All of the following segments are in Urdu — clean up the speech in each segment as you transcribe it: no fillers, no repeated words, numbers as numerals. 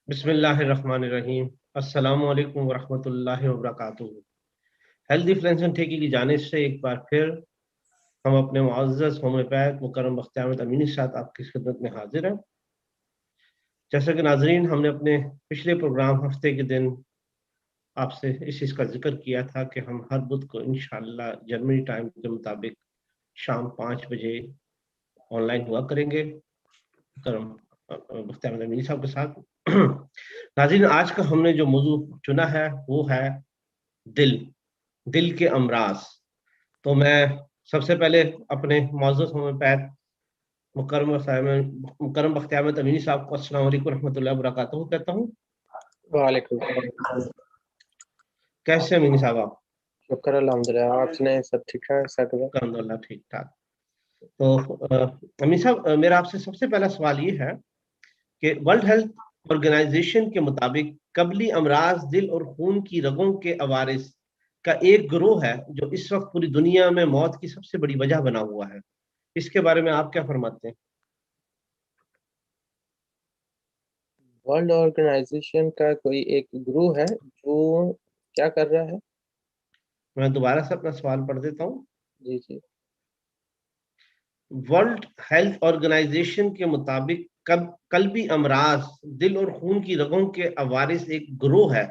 بسم اللہ الرحمن الرحیم۔ السلام علیکم ورحمۃ اللہ وبرکاتہ۔ ہیلدی فرینڈز اینڈ ٹھیکی کی جانب سے ایک بار پھر ہم اپنے معزز ہومیوپیتھ مکرم بختیار احمد امینی ساتھ آپ کی خدمت میں حاضر ہیں۔ جیسا کہ ناظرین، ہم نے اپنے پچھلے پروگرام ہفتے کے دن آپ سے اس چیز کا ذکر کیا تھا کہ ہم ہر بدھ کو انشاءاللہ جرمنی ٹائم کے مطابق شام 5 بجے آن لائن ہوا کریں گے مکرم بختیار احمد امینی صاحب کے ساتھ۔ ناظرین، آج کا ہم نے جو موضوع چنا ہے وہ ہے دل کے امراض۔ تو میں سب سے پہلے اپنے معزز ہومیوپیتھ مکرم بختیار احمد امینی صاحب کو السلام علیکم ورحمۃ اللہ وبرکاتہ کہتا ہوں۔ وعلیکم السلام۔ کیسے امینی صاحب آپ؟ شکر الحمد للہ، آپ سنائیں سب ٹھیک ٹھاک؟ الحمد للہ ٹھیک ٹھاک۔ تو امین صاحب، میرا آپ سے سب سے پہلا سوال یہ ہے کہ ورلڈ ہیلتھ آرگنائزیشن کے مطابق قبلی امراض دل اور خون کی رگوں کے عوارض کا ایک گروہ ہے جو اس وقت پوری دنیا میں موت کی سب سے بڑی وجہ بنا ہوا ہے۔ اس کے بارے میں آپ کیا فرماتے ہیں؟ ورلڈ آرگنائزیشن کا کوئی ایک گروہ ہے جو کیا کر رہا ہے؟ میں دوبارہ سے اپنا سوال پڑھ دیتا ہوں۔ جی۔ ورلڈ ہیلتھ آرگنائزیشن کے مطابق قلبی امراض دل اور خون کی رگوں کے عوارض ایک گروہ ہے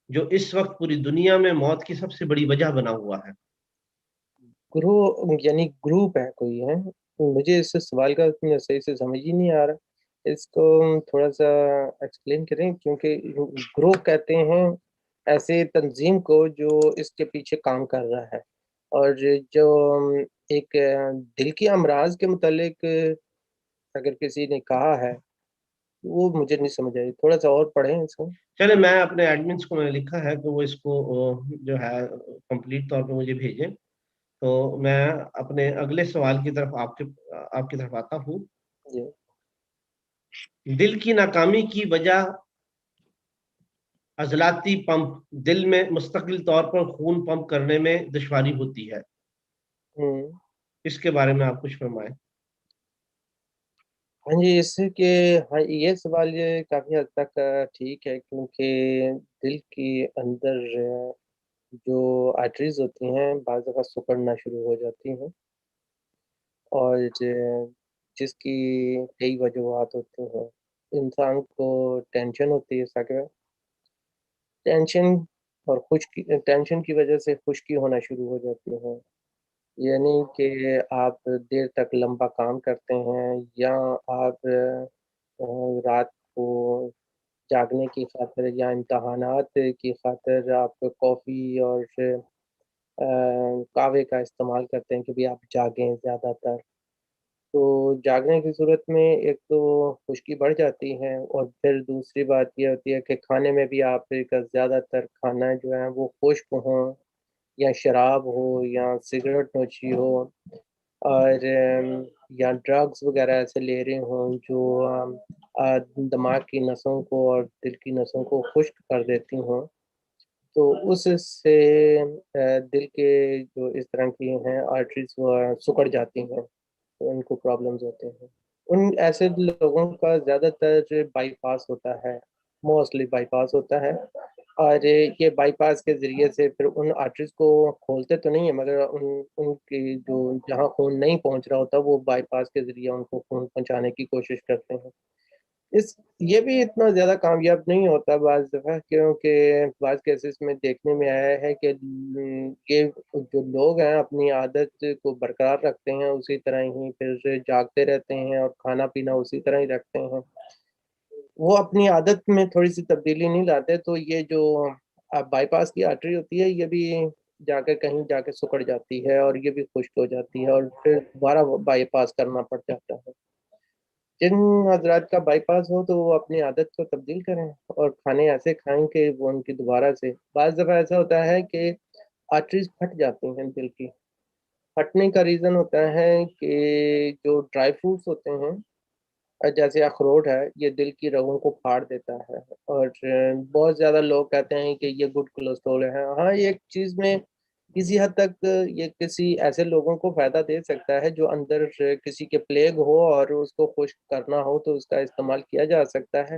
جو اس وقت پوری دنیا میں موت کی سب سے بڑی وجہ بنا ہوا ہے۔ گروہ یعنی گروپ ہے کوئی ہے؟ مجھے اس سوال کا صحیح سے سمجھ ہی نہیں آ رہا، اس کو تھوڑا سا ایکسپلین کریں، کیونکہ گروہ کہتے ہیں ایسے تنظیم کو جو اس کے پیچھے کام کر رہا ہے، اور جو ایک دل کی امراض کے متعلق اگر کسی نے کہا ہے وہ مجھے نہیں سمجھ آئی، تھوڑا سا اور پڑھیں اس کو۔ چلے، میں اپنے ایڈمنس کو میں نے لکھا ہے کہ وہ اس کو جو ہے کمپلیٹ طور پہ مجھے بھیجیں، تو میں اپنے اگلے سوال کی طرف آپ کی طرف آتا ہوں۔ جی۔ دل کی ناکامی کی وجہ عضلاتی پمپ، دل میں مستقل طور پر خون پمپ کرنے میں دشواری ہوتی ہے۔ اس کے بارے میں آپ کچھ فرمائیں۔ ہاں جی، اس سے کہ یہ سوال یہ کافی حد تک ٹھیک ہے، کیونکہ دل کے اندر جو آرٹریز ہوتی ہیں بعض دفعہ سکڑنا شروع ہو جاتی ہیں، اور جس کی کئی وجوہات ہوتی ہیں۔ انسان کو ٹینشن ہوتی ہے، سکر ٹینشن کی وجہ سے خشکی ہونا شروع ہو جاتی ہے، یعنی کہ آپ دیر تک لمبا کام کرتے ہیں، یا آپ رات کو جاگنے کی خاطر یا امتحانات کی خاطر آپ کافی اور قہوے کا استعمال کرتے ہیں کہ بھی آپ جاگیں زیادہ تر۔ تو جاگنے کی صورت میں ایک تو خشکی بڑھ جاتی ہے، اور پھر دوسری بات یہ ہوتی ہے کہ کھانے میں بھی آپ کا زیادہ تر کھانا جو ہے وہ خشک ہوں، یا شراب ہو یا سگریٹ نوشی ہو، اور یا ڈرگس وغیرہ ایسے لے رہے ہوں جو دماغ کی نسوں کو اور دل کی نسوں کو خشک کر دیتی ہوں، تو اس سے دل کے جو اس طرح کی ہیں آرٹریز وہ سکڑ جاتی ہیں، تو ان کو پرابلمز ہوتے ہیں۔ ان ایسے لوگوں کا زیادہ تر بائی پاس ہوتا ہے، موسٹلی بائی پاس ہوتا ہے، اور یہ بائی پاس کے ذریعے سے پھر ان آرٹریز کو کھولتے تو نہیں ہیں، مگر ان کی جو جہاں خون نہیں پہنچ رہا ہوتا وہ بائی پاس کے ذریعے ان کو خون پہنچانے کی کوشش کرتے ہیں۔ یہ بھی اتنا زیادہ کامیاب نہیں ہوتا بعض دفعہ، کیونکہ بعض کیسز میں دیکھنے میں آیا ہے کہ یہ جو لوگ ہیں اپنی عادت کو برقرار رکھتے ہیں، اسی طرح ہی پھر جاگتے رہتے ہیں اور کھانا پینا اسی طرح ہی رکھتے ہیں، وہ اپنی عادت میں تھوڑی سی تبدیلی نہیں لاتے، تو یہ جو بائی پاس کی آرٹری ہوتی ہے یہ بھی کہیں جا کے سکڑ جاتی ہے، اور یہ بھی خشک ہو جاتی ہے، اور پھر دوبارہ بائی پاس کرنا پڑ جاتا ہے۔ جن حضرات کا بائی پاس ہو تو وہ اپنی عادت کو تبدیل کریں، اور کھانے ایسے کھائیں کہ وہ ان کی دوبارہ سے، بعض دفعہ ایسا ہوتا ہے کہ آرٹریز پھٹ جاتی ہیں دل کی۔ پھٹنے کا ریزن ہوتا ہے کہ جو ڈرائی فروٹس ہوتے ہیں جیسے اخروٹ ہے، یہ دل کی رگوں کو پھاڑ دیتا ہے، اور بہت زیادہ لوگ کہتے ہیں کہ یہ گڈ کولیسٹرول ہے۔ ہاں، ایک چیز میں کسی حد تک یہ کسی ایسے لوگوں کو فائدہ دے سکتا ہے جو اندر کسی کے پلیگ ہو اور اس کو خشک کرنا ہو تو اس کا استعمال کیا جا سکتا ہے،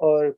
اور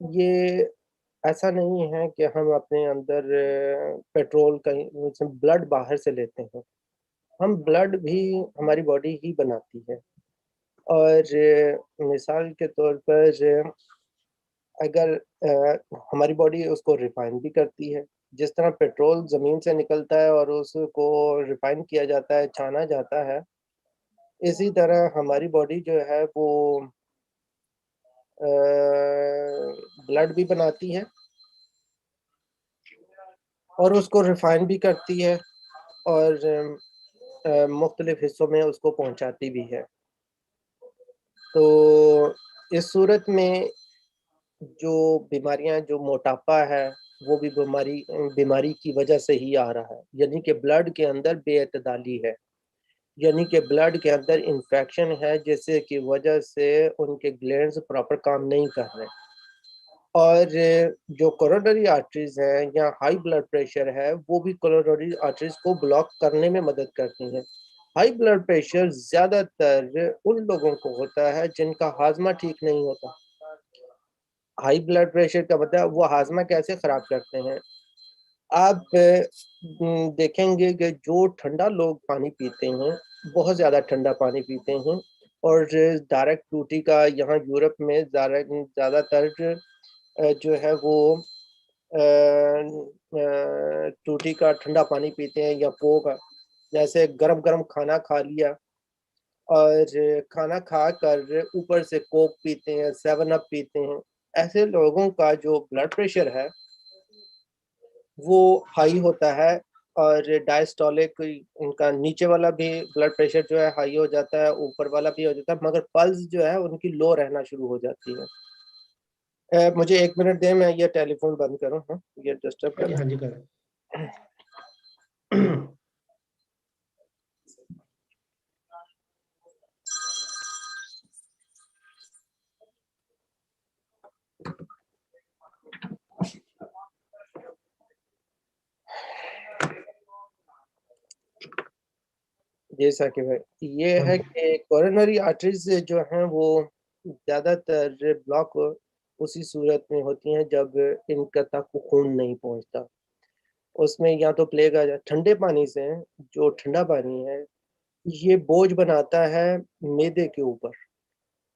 یہ ایسا نہیں ہے کہ ہم اپنے اندر پیٹرول کہیں بلڈ باہر سے لیتے ہیں، ہم بلڈ بھی ہماری باڈی ہی بناتی ہے۔ اور مثال کے طور پر اگر ہماری باڈی اس کو ریفائن بھی کرتی ہے، جس طرح پیٹرول زمین سے نکلتا ہے اور اس کو ریفائن کیا جاتا ہے، چھانا جاتا ہے، اسی طرح ہماری باڈی جو ہے وہ بلڈ بھی بناتی ہے اور اس کو ریفائن بھی کرتی ہے اور مختلف حصوں میں اس کو پہنچاتی بھی ہے۔ تو اس صورت میں جو بیماریاں، جو موٹاپا ہے، وہ بھی بیماری کی وجہ سے ہی آ رہا ہے، یعنی کہ بلڈ کے اندر بے اعتدالی ہے، یعنی کہ بلڈ کے اندر انفیکشن ہے، جس کی وجہ سے ان کے گلینڈز پراپر کام نہیں کر رہے، اور جو کورونری آرٹریز ہیں یا ہائی بلڈ پریشر ہے، وہ بھی کورونری آرٹریز کو بلاک کرنے میں مدد کرتی ہیں۔ ہائی بلڈ پریشر زیادہ تر ان لوگوں کو ہوتا ہے جن کا ہاضمہ ٹھیک نہیں ہوتا۔ ہائی بلڈ پریشر کا مطلب وہ ہاضمہ کیسے خراب کرتے ہیں؟ آپ دیکھیں گے کہ جو ٹھنڈا لوگ پانی پیتے ہیں، بہت زیادہ ٹھنڈا پانی پیتے ہیں، اور ڈائریکٹ ٹوٹی کا یہاں یورپ میں زیادہ تر جو ہے وہ ٹوٹی کا ٹھنڈا پانی پیتے ہیں یا پو کا، جیسے گرم گرم کھانا کھا لیا اور کھانا کھا کر اوپر سے کوک پیتے ہیں، 7 اپ پیتے ہیں، ایسے لوگوں کا جو بلڈ پریشر ہے وہ ہائی ہوتا ہے، اور ڈائسٹولک ان کا نیچے والا بھی بلڈ پریشر جو ہے ہائی ہو جاتا ہے، اوپر والا بھی ہو جاتا ہے، مگر پلس جو ہے ان کی لو رہنا شروع ہو جاتی ہے۔ مجھے 1 منٹ دیں، میں یہ ٹیلی فون بند کروں، ہاں یہ ڈسٹرب کر رہا ہاں جی کریں۔ جی ثاقب بھائی، یہ ہے کہ کورونری آرٹریز جو ہیں وہ زیادہ تر بلاک اسی صورت میں ہوتی ہیں جب ان کا تک خون نہیں پہنچتا، اس میں یا تو پلیگ آ جائے ٹھنڈے پانی سے، جو ٹھنڈا پانی ہے یہ بوجھ بناتا ہے معدے کے اوپر،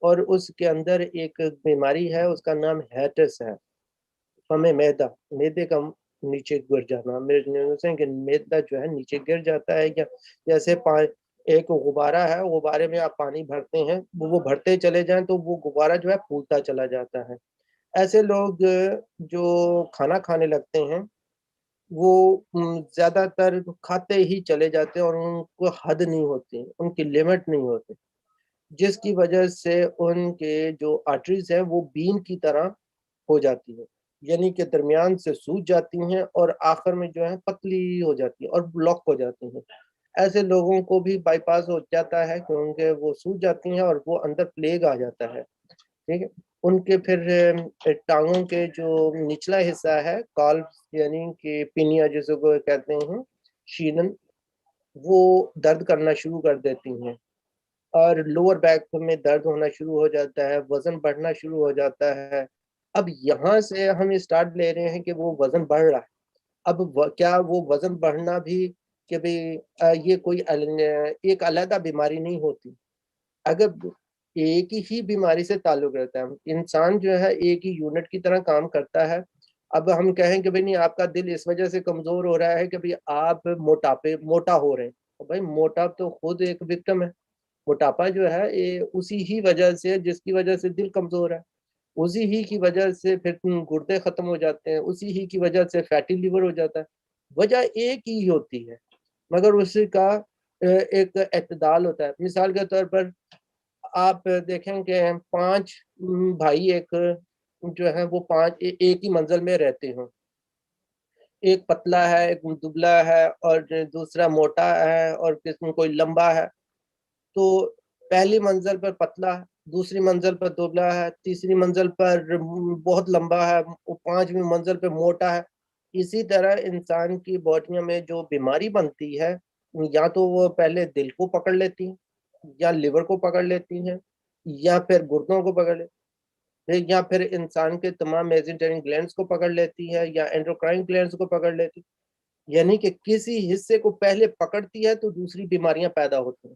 اور اس کے اندر ایک بیماری ہے، اس کا نام ہیٹس ہے، ہمیں معدے کا نیچے گر جانا، کہ معدہ جو ہے نیچے گر جاتا ہے، یا جیسے ایک غبارہ ہے، غبارے میں آپ پانی بھرتے ہیں، وہ بھرتے چلے جائیں تو وہ غبارہ جو ہے پھولتا چلا جاتا ہے۔ ایسے لوگ جو کھانا کھانے لگتے ہیں وہ زیادہ تر کھاتے ہی چلے جاتے ہیں، اور ان کو حد نہیں ہوتی، ان کی لمٹ نہیں ہوتی، جس کی وجہ سے ان کے جو آرٹریز ہیں وہ بین کی طرح ہو جاتی ہے، یعنی کہ درمیان سے سوج جاتی ہیں اور آخر میں جو ہے پتلی ہو جاتی ہیں اور بلاک ہو جاتی ہیں۔ ایسے لوگوں کو بھی بائی پاس ہو جاتا ہے کیونکہ وہ سوج جاتی ہیں اور وہ اندر پلیگ آ جاتا ہے، ٹھیک ہے۔ ان کے پھر ٹانگوں کے جو نچلا حصہ ہے، کالف یعنی کہ پنیا جسے کو کہتے ہیں، شینن، وہ درد کرنا شروع کر دیتی ہیں، اور لوور بیک میں درد ہونا شروع ہو جاتا ہے، وزن بڑھنا شروع ہو جاتا ہے۔ اب یہاں سے ہم اسٹارٹ لے رہے ہیں کہ وہ وزن بڑھ رہا ہے، اب کیا وہ وزن بڑھنا بھی کہ یہ کوئی ایک علیحدہ بیماری نہیں ہوتی، اگر ایک ہی بیماری سے تعلق رہتا ہے، انسان جو ہے ایک ہی یونٹ کی طرح کام کرتا ہے۔ اب ہم کہیں کہ نہیں آپ کا دل اس وجہ سے کمزور ہو رہا ہے کہ آپ موٹا ہو رہے ہیں، بھائی موٹا تو خود ایک وکٹم ہے، موٹاپا جو ہے اسی ہی وجہ سے، جس کی وجہ سے دل کمزور ہے، اسی ہی کی وجہ سے پھر گردے ختم ہو جاتے ہیں، اسی ہی کی وجہ سے فیٹی لیور ہو جاتا ہے، وجہ ایک ہی ہوتی ہے، مگر اس کا ایک اعتدال ہوتا ہے۔ مثال کے طور پر آپ دیکھیں کہ 5 بھائی ایک جو ہے وہ 5 ایک ہی منزل میں رہتے ہوں، ایک پتلا ہے، ایک دبلا ہے، اور دوسرا موٹا ہے، اور کوئی لمبا ہے، تو پہلی منزل پر پتلا ہے، دوسری منزل پر دبلا ہے، تیسری منزل پر بہت لمبا ہے، 5ویں منزل پر موٹا ہے۔ اسی طرح انسان کی باڈیوں میں جو بیماری بنتی ہے، یا تو وہ پہلے دل کو پکڑ لیتی ہیں، یا لیور کو پکڑ لیتی ہیں، یا پھر گردوں کو پکڑ لیتی ہیں۔ یا پھر انسان کے تمام میزنٹرین گلینڈز کو پکڑ لیتی ہے یا اینڈروکرائن گلینڈز کو پکڑ لیتی ہے، یعنی کہ کسی حصے کو پہلے پکڑتی ہے تو دوسری بیماریاں پیدا ہوتی ہیں۔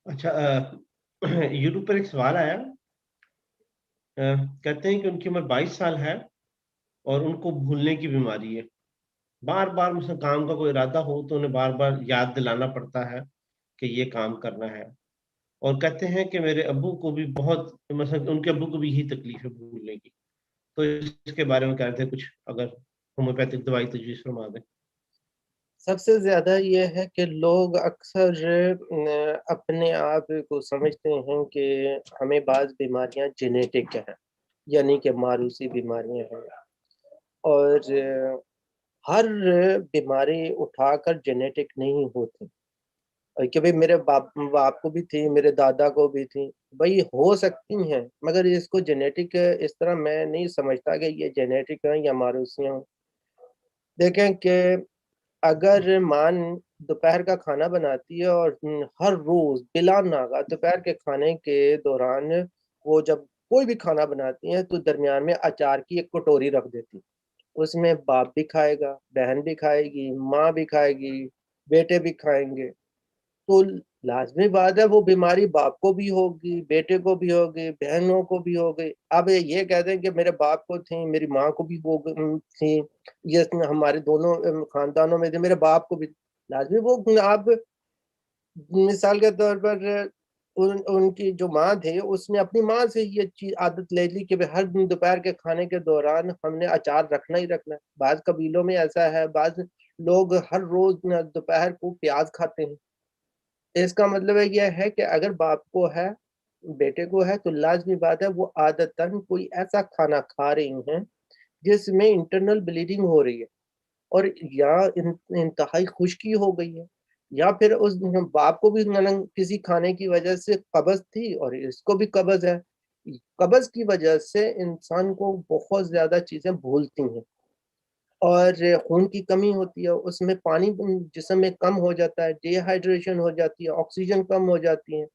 اچھا، یوٹیوب پر ایک سوال آیا، کہتے ہیں کہ ان کی عمر 22 سال ہے اور ان کو بھولنے کی بیماری ہے، بار بار مثلا کام کا کوئی ارادہ ہو تو انہیں بار بار یاد دلانا پڑتا ہے کہ یہ کام کرنا ہے، اور کہتے ہیں کہ میرے ابو کو بھی بہت، مثلا ان کے ابو کو بھی یہی تکلیف ہے بھولنے کی، تو اس کے بارے میں کہہ رہے تھے کچھ اگر ہومیوپیتھک دوائی تجویز فرما دیں۔ سب سے زیادہ یہ ہے کہ لوگ اکثر اپنے آپ کو سمجھتے ہیں کہ ہمیں بعض بیماریاں جینیٹک ہیں، یعنی کہ موروثی بیماریاں ہیں، اور ہر بیماری اٹھا کر جینیٹک نہیں ہوتی، کہ بھئی میرے باپ کو بھی تھی، میرے دادا کو بھی تھی، بھئی ہو سکتی ہیں، مگر اس کو جینیٹک اس طرح میں نہیں سمجھتا کہ یہ جینیٹک ہیں یا موروثی ہیں۔ دیکھیں کہ اگر ماں دوپہر کا کھانا بناتی ہے اور ہر روز بلا ناغہ دوپہر کے کھانے کے دوران وہ جب کوئی بھی کھانا بناتی ہیں تو درمیان میں اچار کی ایک کٹوری رکھ دیتی، اس میں باپ بھی کھائے گا، بہن بھی کھائے گی، ماں بھی کھائے گی، بیٹے بھی کھائیں گے، تو لازمی بات ہے وہ بیماری باپ کو بھی ہوگی، بیٹے کو بھی ہوگی، بہنوں کو بھی ہوگی۔ اب یہ کہتے ہیں کہ میرے باپ کو تھیں، میری ماں کو بھی تھیں، یہ ہمارے دونوں خاندانوں میں تھے، میرے باپ کو بھی لازمی وہ آپ مثال کے طور پر ان کی جو ماں تھی اس نے اپنی ماں سے یہ چیز عادت لے لی کہ ہر دن دوپہر کے کھانے کے دوران ہم نے اچار رکھنا ہی رکھنا ہے۔ بعض قبیلوں میں ایسا ہے، بعض لوگ ہر روز دوپہر کو پیاز کھاتے ہیں۔ اس کا مطلب یہ ہے کہ اگر باپ کو ہے، بیٹے کو ہے، تو لازمی بات ہے وہ عادتاً کوئی ایسا کھانا کھا رہی ہیں جس میں انٹرنل بلیڈنگ ہو رہی ہے، اور یا انتہائی خشکی ہو گئی ہے، یا پھر اس باپ کو بھی کسی کھانے کی وجہ سے قبض تھی اور اس کو بھی قبض ہے۔ قبض کی وجہ سے انسان کو بہت زیادہ چیزیں بھولتی ہیں، اور خون کی کمی ہوتی ہے، اس میں پانی جسم میں کم ہو جاتا ہے، ڈی ہائیڈریشن ہو جاتی ہے، آکسیجن کم ہو جاتی ہیں۔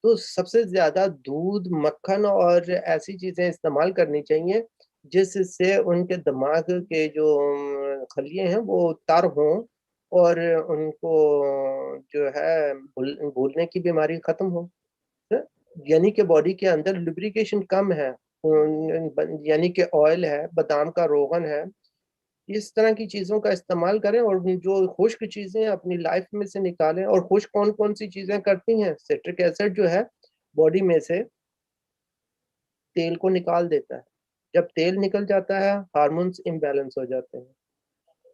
تو سب سے زیادہ دودھ، مکھن اور ایسی چیزیں استعمال کرنی چاہیے جس سے ان کے دماغ کے جو خلیے ہیں وہ تر ہوں، اور ان کو جو ہے بھولنے کی بیماری ختم ہو، یعنی کہ باڈی کے اندر لبریکیشن کم ہے، یعنی کہ آئل ہے، بادام کا روغن ہے، اس طرح کی چیزوں کا استعمال کریں، اور جو خشک چیزیں اپنی لائف میں سے نکالیں۔ اور خشک کون کون سی چیزیں کرتی ہیں؟ سٹرک ایسڈ جو ہے باڈی میں سے تیل کو نکال دیتا ہے، جب تیل نکل جاتا ہے ہارمونز امبیلنس ہو جاتے ہیں۔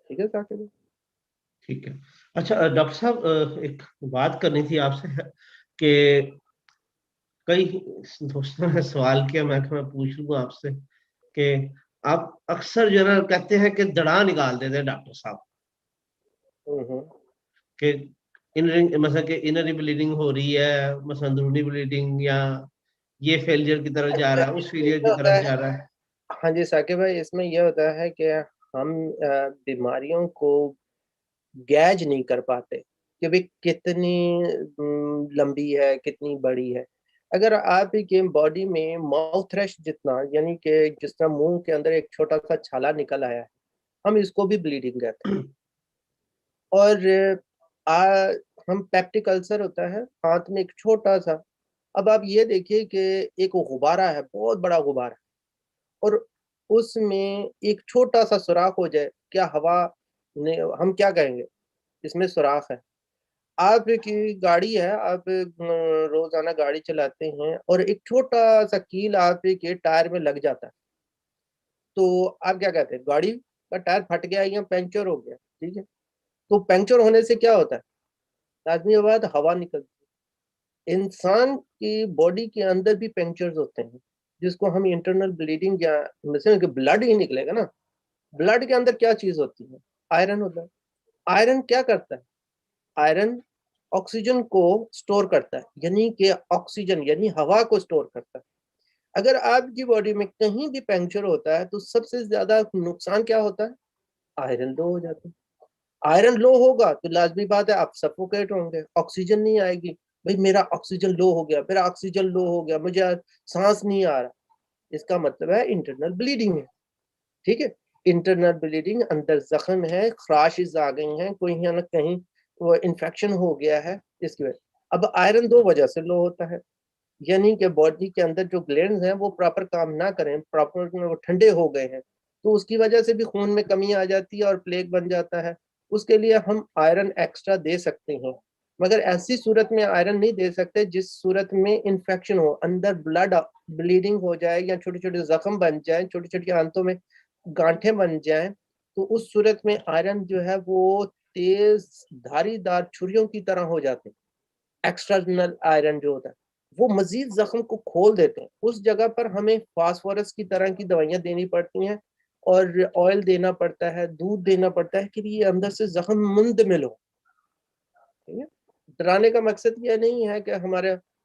ٹھیک ہے ثاقب؟ ٹھیک ہے۔ اچھا ڈاکٹر صاحب، ایک بات کرنی تھی آپ سے کہ کئی دوستوں نے سوال کیا، میں پوچھ لوں آپ سے کہ آپ اکثر جو ہے نا کہتے ہیں کہ دڑا نکال دیتے ہیں ڈاکٹر صاحب، کہ مثلا کہ انر بلیڈنگ ہو رہی ہے، مثلا اندرونی بلیڈنگ، یا یہ فیلئر کی طرف جا رہا ہے، اس فیلئر کی طرف جا رہا ہے۔ ہاں جی ثاقب بھائی، اس میں یہ ہوتا ہے کہ ہم بیماریوں کو گیج نہیں کر پاتے کہ بھی کتنی لمبی ہے، کتنی بڑی ہے۔ اگر آپ کے باڈی میں ماؤتھ تھریش جتنا، یعنی کہ جس طرح منہ کے اندر ایک چھوٹا سا چھالا نکل آیا ہے، ہم اس کو بھی بلیڈنگ کہتے ہیں۔ اور ہم پیپٹک السر ہوتا ہے ہاتھ میں ایک چھوٹا سا، اب آپ یہ دیکھیے کہ ایک غبارہ ہے، بہت بڑا غبارہ، اور اس میں ایک چھوٹا سا سوراخ ہو جائے، کیا ہوا ہم کیا کہیں گے؟ اس میں سوراخ ہے۔ آپ کی گاڑی ہے، آپ روزانہ گاڑی چلاتے ہیں اور ایک چھوٹا سا کیل آپ کے ٹائر میں لگ جاتا ہے، تو آپ کیا کہتے ہیں؟ گاڑی کا ٹائر پھٹ گیا یا پنچر ہو گیا، ٹھیک ہے؟ تو پنچر ہونے سے کیا ہوتا ہے؟ لازمی بات ہوا نکلتی ہے۔ انسان کی باڈی کے اندر بھی پنچرز ہوتے ہیں جس کو ہم انٹرنل بلیڈنگ، یا مثلا کہ بلڈ ہی نکلے گا نا، بلڈ کے اندر کیا چیز ہوتی ہے؟ آئرن ہوتا ہے۔ آئرن کیا کرتا ہے؟ آئرن آکسیجن کو سٹور کرتا ہے، یعنی کہ آکسیجن یعنی ہوا کو سٹور کرتا ہے۔ اگر آپ کی باڈی میں کہیں بھی پنکچر ہوتا ہے تو سب سے زیادہ نقصان کیا ہوتا ہے؟ آئرن لو ہو جاتا ہے۔ آئرن لو ہوگا تو لازمی بات ہے آپ سفوکیٹ ہوں گے، آکسیجن نہیں آئے گی، بھائی میرا آکسیجن لو ہو گیا، میرا آکسیجن لو ہو گیا، مجھے سانس نہیں آ رہا، اس کا مطلب ہے انٹرنل بلیڈنگ ہے. ٹھیک ہے، انٹرنل بلیڈنگ، اندر زخم ہے، خراشز آ گئی ہیں، کوئی نہ کہیں وہ انفیکشن ہو گیا ہے اس کی وجہ. اب آئرن دو وجہ سے لو ہوتا ہے، یعنی کہ باڈی کے اندر جو گلینڈز ہیں وہ پراپر کام نہ کریں، پراپر وہ ٹھنڈے ہو گئے ہیں، تو اس کی وجہ سے بھی خون میں کمی آ جاتی ہے اور پلیگ بن جاتا ہے. اس کے لیے ہم آئرن ایکسٹرا دے سکتے ہیں، مگر ایسی صورت میں آئرن نہیں دے سکتے جس صورت میں انفیکشن ہو، اندر بلڈ بلیڈنگ ہو جائے یا چھوٹے چھوٹے زخم بن جائیں، چھوٹی چھوٹی آنتوں میں گانٹھیں بن جائیں، تو اس صورت میں آئرن جو ہے وہ تیز دھاری دار چھریوں کی طرح ہو جاتے ہیں. ایکسٹرنل آئرن جو ہوتا ہے وہ مزید زخم کو کھول دیتے ہیں. اس جگہ پر ہمیں فاسفورس کی طرح کی دوائیاں دینی پڑتی ہیں اور آئل دینا پڑتا ہے، دودھ دینا پڑتا ہے کہ یہ اندر سے زخم مندمل ہو. ڈرانے کا مقصد یہ نہیں ہے کہ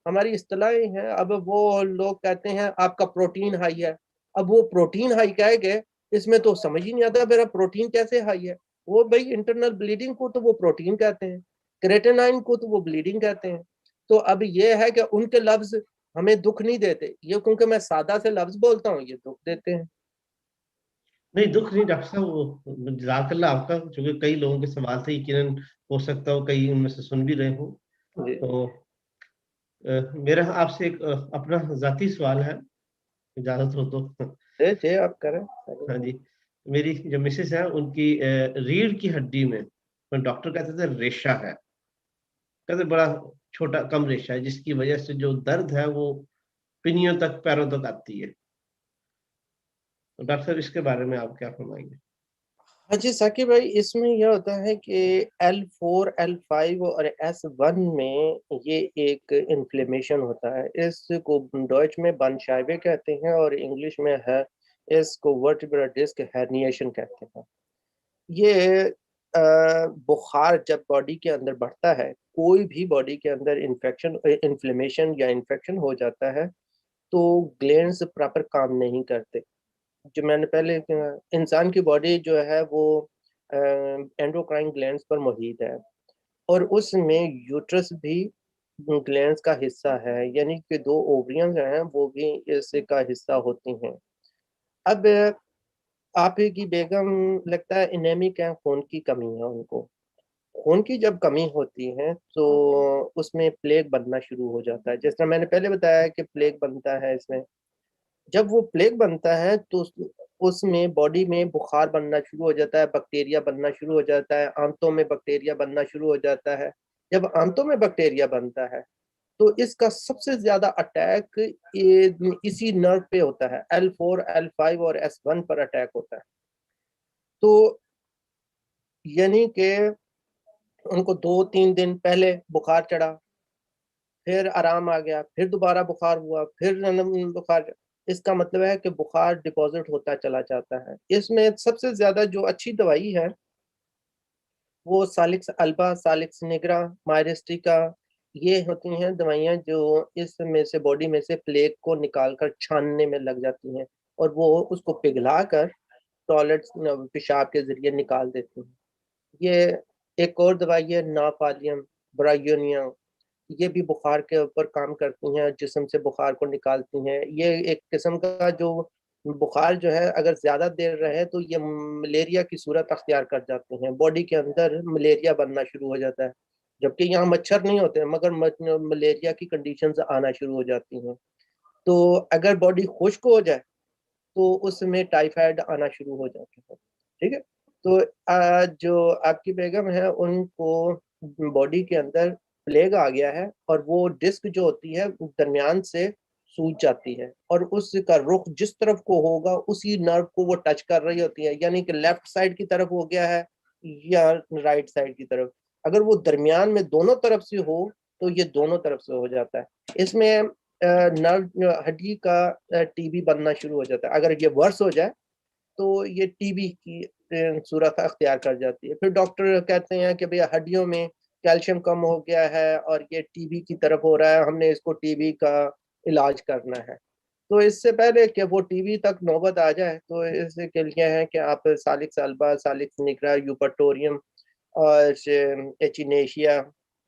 ہماری اصطلاحیں ہیں. اب وہ لوگ کہتے ہیں آپ کا پروٹین ہائی ہے، اب وہ پروٹین ہائی کہہ گئے، اس میں تو سمجھ ہی نہیں آتا میرا پروٹین کیسے ہائی ہے. وہ بھائی انٹرنل بلیڈنگ کو تو وہ پروٹین کہتے ہیں، کریٹینائن کو تو وہ بلیڈنگ کہتے ہیں. تو اب یہ ہے کہ ان کے لفظ ہمیں دکھ نہیں دیتے، یہ کیونکہ میں سادہ سے لفظ بولتا ہوں یہ دکھ دیتے ہیں. نہیں دکھ نہیں ڈاکٹر صاحب، وہ جزاک اللہ آپ کا، چونکہ کئی لوگوں کے سوال سے یقیناً ہو سکتا ہو کئی ان میں سے سن بھی رہے ہوں. جی تو میرا آپ سے ایک اپنا ذاتی سوال ہے، اجازت ہو تو. جی آپ کریں. ہاں جی، میری جو مسز ہے ان کی ریڑھ کی ہڈی میں ڈاکٹر کہتے تھے ریشہ ہے، کہتے بڑا چھوٹا کم ریشہ ہے، جس کی وجہ سے جو درد ہے وہ پنیوں تک، پیروں تک آتی ہے. تو ڈاکٹر صاحب اس کے بارے میں آپ کیا فرمائیں گے؟ ہاں جی ثاقب بھائی، اس میں یہ ہوتا ہے کہ L4 L5 اور S1 میں یہ ایک انفلیمیشن ہوتا ہے. اس کو ڈوچ میں بنشائبے کہتے ہیں اور انگلش میں ہے اس کو ورٹیبرل ڈسک ہرنیشن کہتے ہیں. یہ بخار جب باڈی کے اندر بڑھتا ہے، کوئی بھی باڈی کے اندر انفلیمیشن یا انفیکشن ہو جاتا ہے تو گلینڈز پراپر کام نہیں کرتے. جو میں نے پہلے انسان کی باڈی جو ہے وہ اینڈوکرائن گلینڈز پر محیط ہے اور اس میں یوٹرس بھی گلینڈز کا حصہ ہے، یعنی کہ دو اووریاں جو ہیں وہ بھی اس کا حصہ ہوتی ہیں. اب آپ کی بیگم لگتا ہے انیمک ہے، خون کی کمی ہے ان کو. خون کی جب کمی ہوتی ہے تو اس میں پلیگ بننا شروع ہو جاتا ہے. جس طرح میں نے پہلے بتایا کہ پلیگ بنتا ہے اس میں، جب وہ پلیگ بنتا ہے تو اس میں باڈی میں بخار بننا شروع ہو جاتا ہے، بیکٹیریا بننا شروع ہو جاتا ہے، آنتوں میں بیکٹیریا بننا شروع ہو جاتا ہے. جب آنتوں میں بیکٹیریا بنتا ہے تو اس کا سب سے زیادہ اٹیک اسی نرو پہ ہوتا ہے، L4 L5 اور S1 پر اٹیک ہوتا ہے. تو یعنی کہ ان کو 2-3 دن پہلے بخار چڑھا، پھر آرام آ گیا، پھر دوبارہ بخار ہوا، پھر بخار. اس کا مطلب ہے کہ بخار ڈپازٹ ہوتا چلا جاتا ہے. اس میں سب سے زیادہ جو اچھی دوائی ہے وہ سالکس البا، سالکس نگرا، مائرسٹیکا، یہ ہوتی ہیں دوائیاں جو اس میں سے باڈی میں سے پلیگ کو نکال کر چھاننے میں لگ جاتی ہیں اور وہ اس کو پگھلا کر ٹوائلٹ پیشاب کے ذریعے نکال دیتی ہیں. یہ ایک اور دوائی ہے ناپالیم برایونیا، یہ بھی بخار کے اوپر کام کرتی ہیں، جسم سے بخار کو نکالتی ہیں. یہ ایک قسم کا جو بخار جو ہے اگر زیادہ دیر رہے تو یہ ملیریا کی صورت اختیار کر جاتے ہیں، باڈی کے اندر ملیریا بننا شروع ہو جاتا ہے، جبکہ یہاں مچھر نہیں ہوتے ہیں مگر ملیریا کی کنڈیشنز آنا شروع ہو جاتی ہیں. تو اگر باڈی خشک ہو جائے تو اس میں ٹائیفائڈ آنا شروع ہو جاتا ہے. ٹھیک ہے، تو جو آپ کی بیگم ہے ان کو باڈی کے اندر پلیگ آ گیا ہے اور وہ ڈسک جو ہوتی ہے درمیان سے سوج جاتی ہے اور اس کا رخ جس طرف کو ہوگا اسی نرو کو وہ ٹچ کر رہی ہوتی ہے، یعنی کہ لیفٹ سائڈ کی طرف ہو گیا ہے یا رائٹ سائڈ کی طرف. اگر وہ درمیان میں دونوں طرف سے ہو تو یہ دونوں طرف سے ہو جاتا ہے. اس میں نرو ہڈی کا ٹی بی بننا شروع ہو جاتا ہے. اگر یہ ورس ہو جائے تو یہ ٹی بی کی صورت اختیار کر جاتی ہے. پھر ڈاکٹر کہتے ہیں کہ بھئی ہڈیوں میں کیلشیم کم ہو گیا ہے اور یہ ٹی بی کی طرف ہو رہا ہے، ہم نے اس کو ٹی بی کا علاج کرنا ہے. تو اس سے پہلے کہ وہ ٹی بی تک نوبت آ جائے تو اس کے لیے ہے کہ آپ سالکس البا، سالکس نگرا، یوپرٹوریم اور ایچینیشیا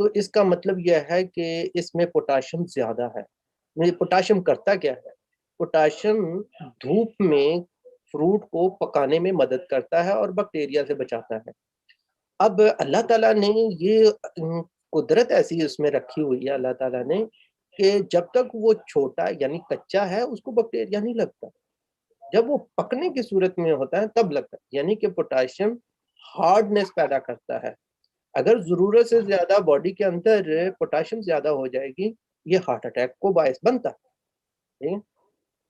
تو اس کا مطلب یہ ہے کہ اس میں پوٹاشیم زیادہ ہے۔ پوٹاشیم کرتا کیا ہے؟ پوٹاشیم دھوپ میں فروٹ کو پکانے میں مدد کرتا ہے اور بیکٹیریا سے بچاتا ہے۔ اب اللہ تعالیٰ نے یہ قدرت ایسی اس میں رکھی ہوئی ہے اللہ تعالیٰ نے کہ جب تک وہ چھوٹا یعنی کچا ہے اس کو بیکٹیریا نہیں لگتا، جب وہ پکنے کی صورت میں ہوتا ہے تب لگتا ہے۔ یعنی کہ پوٹاشیم ہارڈنس پیدا کرتا ہے۔ اگر ضرورت سے زیادہ باڈی کے اندر پوٹاشیم زیادہ ہو جائے گی یہ ہارٹ اٹیک کو باعث بنتا ہے۔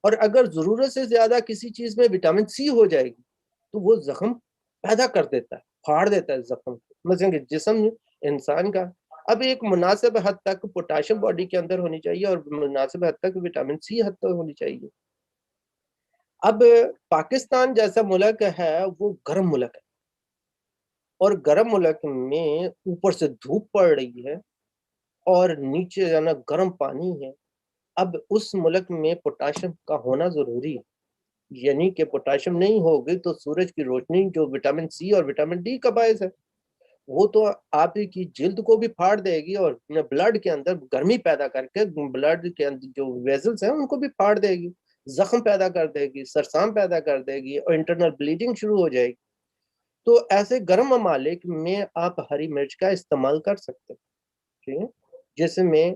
اور اگر ضرورت سے زیادہ کسی چیز میں وٹامن سی ہو جائے گی تو وہ زخم پیدا کر دیتا ہے، پھاڑ دیتا ہے زخم کو۔ مثلا کہ جسم انسان کا اب ایک مناسب حد تک پوٹاشیم باڈی کے اندر ہونی چاہیے اور مناسب حد تک وٹامن سی حد تک ہونی چاہیے۔ اب پاکستان جیسا ملک ہے وہ گرم ملک ہے، اور گرم ملک میں اوپر سے دھوپ پڑ رہی ہے اور نیچے جانا گرم پانی ہے۔ اب اس ملک میں پوٹاشیم کا ہونا ضروری ہے، یعنی کہ پوٹاشیم نہیں ہوگی تو سورج کی روشنی جو وٹامن سی اور وٹامن ڈی کا باعث ہے وہ تو آپ کی جلد کو بھی پھاڑ دے گی اور بلڈ کے اندر گرمی پیدا کر کے بلڈ کے اندر جو ویزلز ہیں ان کو بھی پھاڑ دے گی، زخم پیدا کر دے گی، سرسام پیدا کر دے گی اور انٹرنل بلیڈنگ شروع ہو جائے گی۔ تو ایسے گرم ممالک میں آپ ہری مرچ کا استعمال کر سکتے ہیں، ٹھیک ہے، جس میں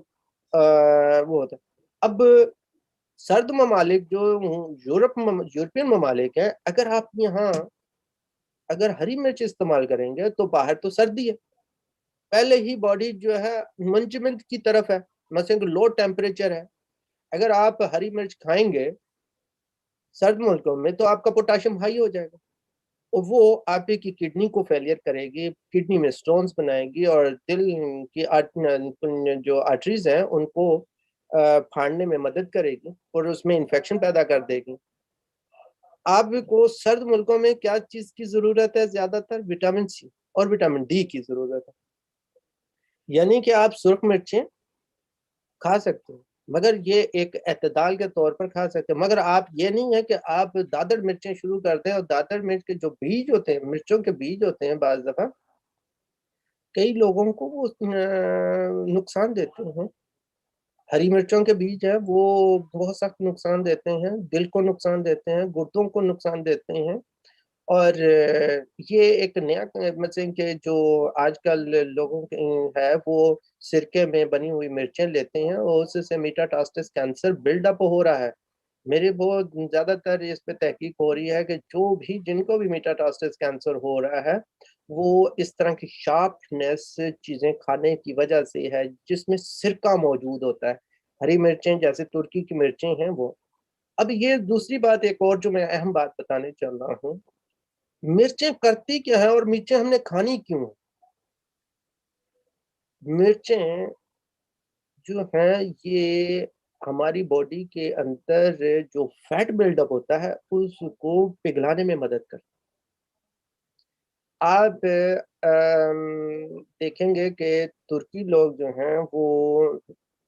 وہ ہوتا ہے۔ اب سرد ممالک جو یورپین ممالک ہیں، اگر آپ یہاں اگر ہری مرچ استعمال کریں گے تو باہر تو سردی ہے، پہلے ہی باڈی جو ہے منجمنٹ کی طرف ہے، مثلا کہ لو ٹیمپریچر ہے۔ اگر آپ ہری مرچ کھائیں گے سرد ملکوں میں تو آپ کا پوٹاشیم ہائی ہو جائے گا اور وہ آپ کی کڈنی کو فیلئر کرے گی، کڈنی میں سٹونز بنائے گی اور دل کی جو آرٹریز ہیں ان کو پھاڑنے میں مدد کرے گی اور اس میں انفیکشن پیدا کر دے گی۔ آپ کو سرد ملکوں میں کیا چیز کی ضرورت ہے؟ زیادہ تر وٹامن سی اور وٹامن ڈی کی ضرورت ہے۔ یعنی کہ آپ سرخ مرچیں کھا سکتے ہیں مگر یہ ایک اعتدال کے طور پر کھا سکتے ہیں، مگر آپ یہ نہیں ہے کہ آپ دادر مرچیں شروع کر دیں، اور دادر مرچ کے جو بیج ہوتے ہیں، مرچوں کے بیج ہوتے ہیں، بعض دفعہ کئی لوگوں کو وہ نقصان دیتے ہیں۔ ہری مرچوں کے بیج ہیں وہ بہت سخت نقصان دیتے ہیں، دل کو نقصان دیتے ہیں، گردوں کو نقصان دیتے ہیں۔ اور یہ ایک نیا مثلا کہ جو آج کل لوگوں کے ہے وہ سرکے میں بنی ہوئی مرچیں لیتے ہیں اور اس سے میٹاٹاسٹس کینسر بلڈ اپ ہو رہا ہے۔ میرے بہت زیادہ تر اس پہ تحقیق ہو رہی ہے کہ جو بھی جن کو بھی میٹاٹاسٹس کینسر ہو رہا ہے وہ اس طرح کی شارپنیس چیزیں کھانے کی وجہ سے ہے جس میں سرکہ موجود ہوتا ہے۔ ہری مرچیں جیسے ترکی کی مرچیں ہیں وہ۔ اب یہ دوسری بات ایک اور جو میں اہم بات بتانے چل رہا ہوں، مرچیں کرتی کیا ہے اور مرچیں ہم نے کھانی کیوں ہیں؟ مرچیں جو ہیں یہ ہماری باڈی کے اندر جو فیٹ بلڈ اپ ہوتا ہے اس کو پگھلانے میں مدد کرتی ہے۔ آپ دیکھیں گے کہ ترکی لوگ جو ہیں وہ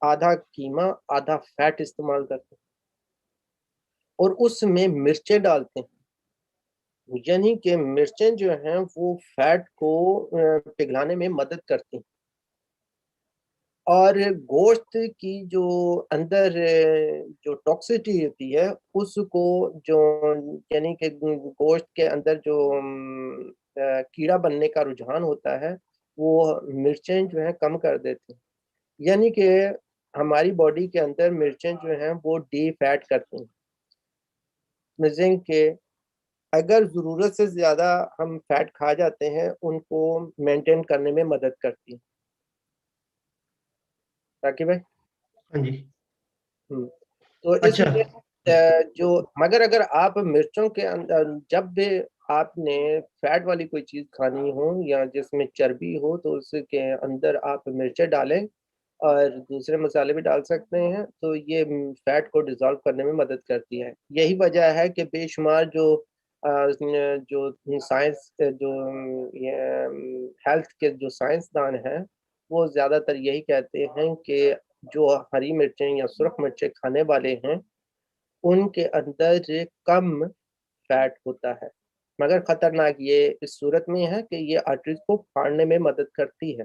آدھا قیمہ آدھا فیٹ استعمال کرتے ہیں اور اس میں مرچیں ڈالتے ہیں، یعنی کہ مرچیں جو ہیں وہ فیٹ کو پگھلانے میں مدد کرتی ہیں۔ اور گوشت کی جو اندر جو ٹاکسٹی ہوتی ہے اس کو جو یعنی کہ گوشت کے اندر جو کیڑا بننے کا رجحان ہوتا ہے وہ مرچیں جو ہیں کم کر دیتے ہیں۔ یعنی کہ ہماری باڈی کے اندر مرچیں جو ہیں وہ ڈی فیٹ کرتی ہیں، مثلا کہ اگر ضرورت سے زیادہ ہم فیٹ کھا جاتے ہیں ان کو مینٹین کرنے میں مدد کرتی ہیں۔ راکی بھائی ہاں جی، تو اس اچھا، میں جو مگر اگر آپ مرچوں کے اندر جب بھی آپ نے فیٹ والی کوئی چیز کھانی ہو یا جس میں چربی ہو تو اس کے اندر آپ مرچیں ڈالیں اور دوسرے مسالے بھی ڈال سکتے ہیں تو یہ فیٹ کو ڈیزالو کرنے میں مدد کرتی ہے۔ یہی وجہ ہے کہ بے شمار جو سائنس جو ہیلتھ کے جو سائنسدان ہیں وہ زیادہ تر یہی کہتے ہیں کہ جو ہری مرچیں یا سرخ مرچیں کھانے والے ہیں ان کے اندر کم فیٹ ہوتا ہے، مگر خطرناک یہ اس صورت میں ہے کہ یہ آرٹریز کو پھاڑنے میں مدد کرتی ہے۔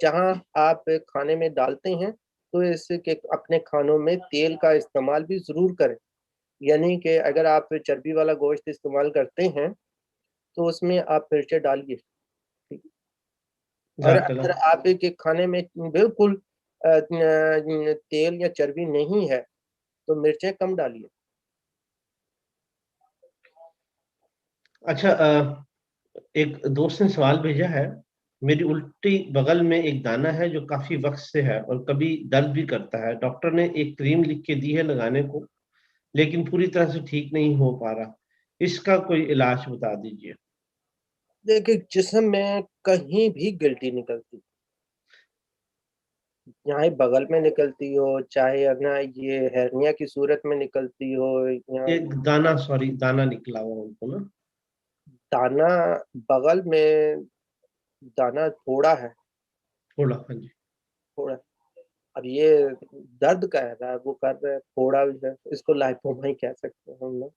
جہاں آپ کھانے میں ڈالتے ہیں تو اس کے اپنے کھانوں میں تیل کا استعمال بھی ضرور کریں. یعنی کہ اگر آپ چربی والا گوشت استعمال کرتے ہیں تو اس میں آپ مرچیں ڈالیے. اور جزاک اگر اللہ. آپ کے کھانے میں بالکل تیل یا چربی نہیں ہے تو مرچیں کم ڈالیے. اچھا، ایک دوست نے سوال بھیجا ہے. میری الٹی بغل میں ایک دانہ ہے جو کافی وقت سے ہے اور کبھی درد بھی کرتا ہے. ڈاکٹر نے ایک کریم لکھ کے دی ہے لگانے کو، لیکن پوری طرح سے ٹھیک نہیں ہو پا رہا. اس کا کوئی علاج بتا دیجیے. دیکھیں جسم میں کہیں بھی گلٹی نکلتی، یہاں بغل میں نکلتی ہو، چاہے نا یہ ہرنیا کی صورت میں نکلتی ہو، یا ایک دانہ، سوری، دانہ نکلا ہوا ان کو نا. دانا بغل میں دانا تھوڑا ہے، تھوڑا، ہاں جی. تھوڑا. اب یہ درد کر رہا ہے، وہ کر رہا ہے تھوڑا بھی ہے، اس کو لائپوما ہی کہہ سکتے ہیں ہم لوگ.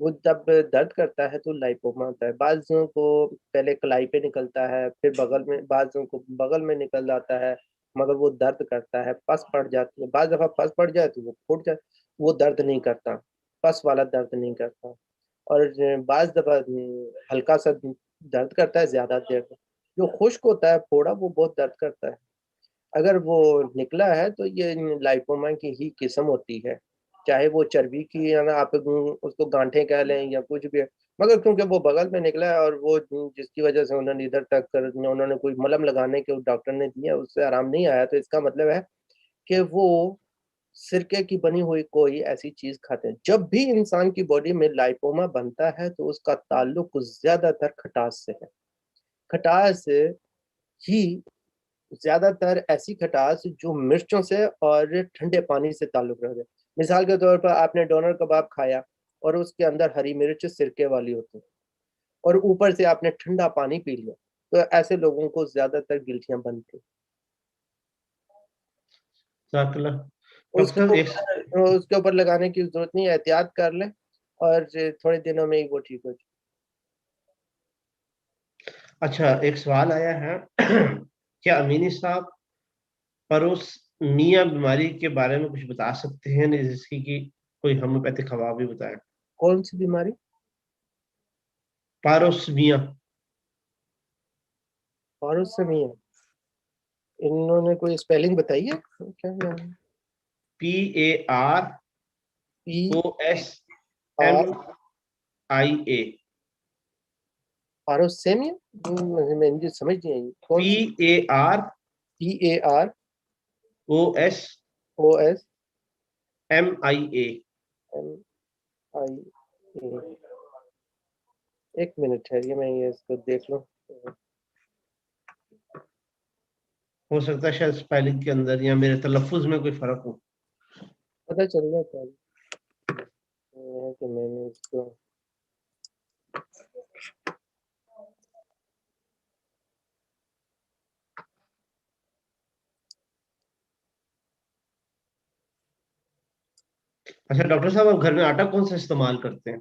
وہ جب درد کرتا ہے تو لائپوما ہوتا ہے. بعضوں کو پہلے کلائی پہ نکلتا ہے، پھر بغل میں، بعضوں کو بغل میں نکل جاتا ہے، مگر وہ درد کرتا ہے، پس پڑ جاتی ہے. بعض دفعہ پس پڑ جائے تو وہ پھوٹ جائے، وہ درد نہیں کرتا، پس والا درد نہیں کرتا. اور بعض دفعہ ہلکا سا درد کرتا ہے زیادہ دیر تک. جو خشک ہوتا ہے پھوڑا وہ بہت درد کرتا ہے. اگر وہ نکلا ہے تو یہ لائپوما کی ہی قسم ہوتی ہے، چاہے وہ چربی کی ہے نا، آپ اس کو گانٹھیں کہہ لیں یا کچھ بھی ہے. مگر کیونکہ وہ بغل میں نکلا ہے اور وہ جس کی وجہ سے انہوں نے ادھر تک انہوں نے کوئی ملم لگانے کے ڈاکٹر نے دیا، اس سے آرام نہیں آیا، تو اس کا مطلب ہے کہ وہ سرکے کی بنی ہوئی کوئی ایسی چیز کھاتے ہیں. جب بھی انسان کی باڈی میں لائپوما بنتا ہے تو اس کا تعلق زیادہ تر کھٹاس سے ہے. کھٹاس ہی زیادہ تر ایسی کھٹاس جو مرچوں سے اور ٹھنڈے پانی سے تعلق رکھتے ہیں. مثال کے طور پر آپ نے ڈونر کباب کھایا اور اس کے اندر ہری مرچ سرکے والی ہوتی ہے، اور اوپر سے آپ نے ٹھنڈا پانی پی لیا، تو ایسے لوگوں کو زیادہ تر گلٹیاں بنتی. جزاک اللہ. اس ڈاکٹر کے صاحب ایک. اوپر اس کے اوپر لگانے کی ضرورت نہیں ہے، احتیاط کر لیں اور تھوڑے دنوں میں ہی وہ ٹھیک ہو جائے. اچھا، ایک سوال آیا ہے. کیا امینی صاحب پروسمیا بیماری کے بارے میں کچھ بتا سکتے ہیں جس کی کوئی ہومیوپیتھک خوا بھی بتائے؟ کون سی بیماری؟ پاروسمیا. پاروسمیا، انہوں نے کوئی اسپیلنگ بتائی ہے کیا نام؟ P R PAROSMIA. پاروسیمیا، میں مجھے سمجھ نہیں آئی کون سی. PAROSMIA. PAROS. MIA. ایک منٹ ٹھہریے، میں یہ اس کو دیکھ لوں. ہو سکتا ہے شاید اسپیلنگ کے اندر یا میرے تلفظ میں کوئی فرق ہو. پتہ چل جاتا ہے کہ میں نے اس کو اچھا ڈاکٹر صاحب، آپ گھر میں آٹا کون سا استعمال کرتے ہیں؟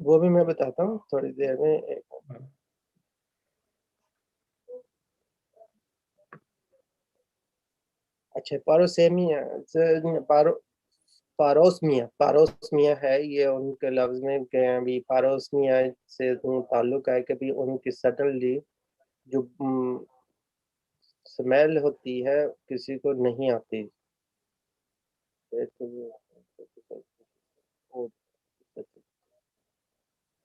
وہ بھی میں بتاتا ہوں تھوڑی دیر میں. اچھا، پاروسیمیا، پاروسمیا ہے، یہ ان کے لفظ میں بھی پاروسمیا سے تعلق ہے کہ بھی ان کی سڈنلی جو سمیل ہوتی ہے کسی کو نہیں آتی.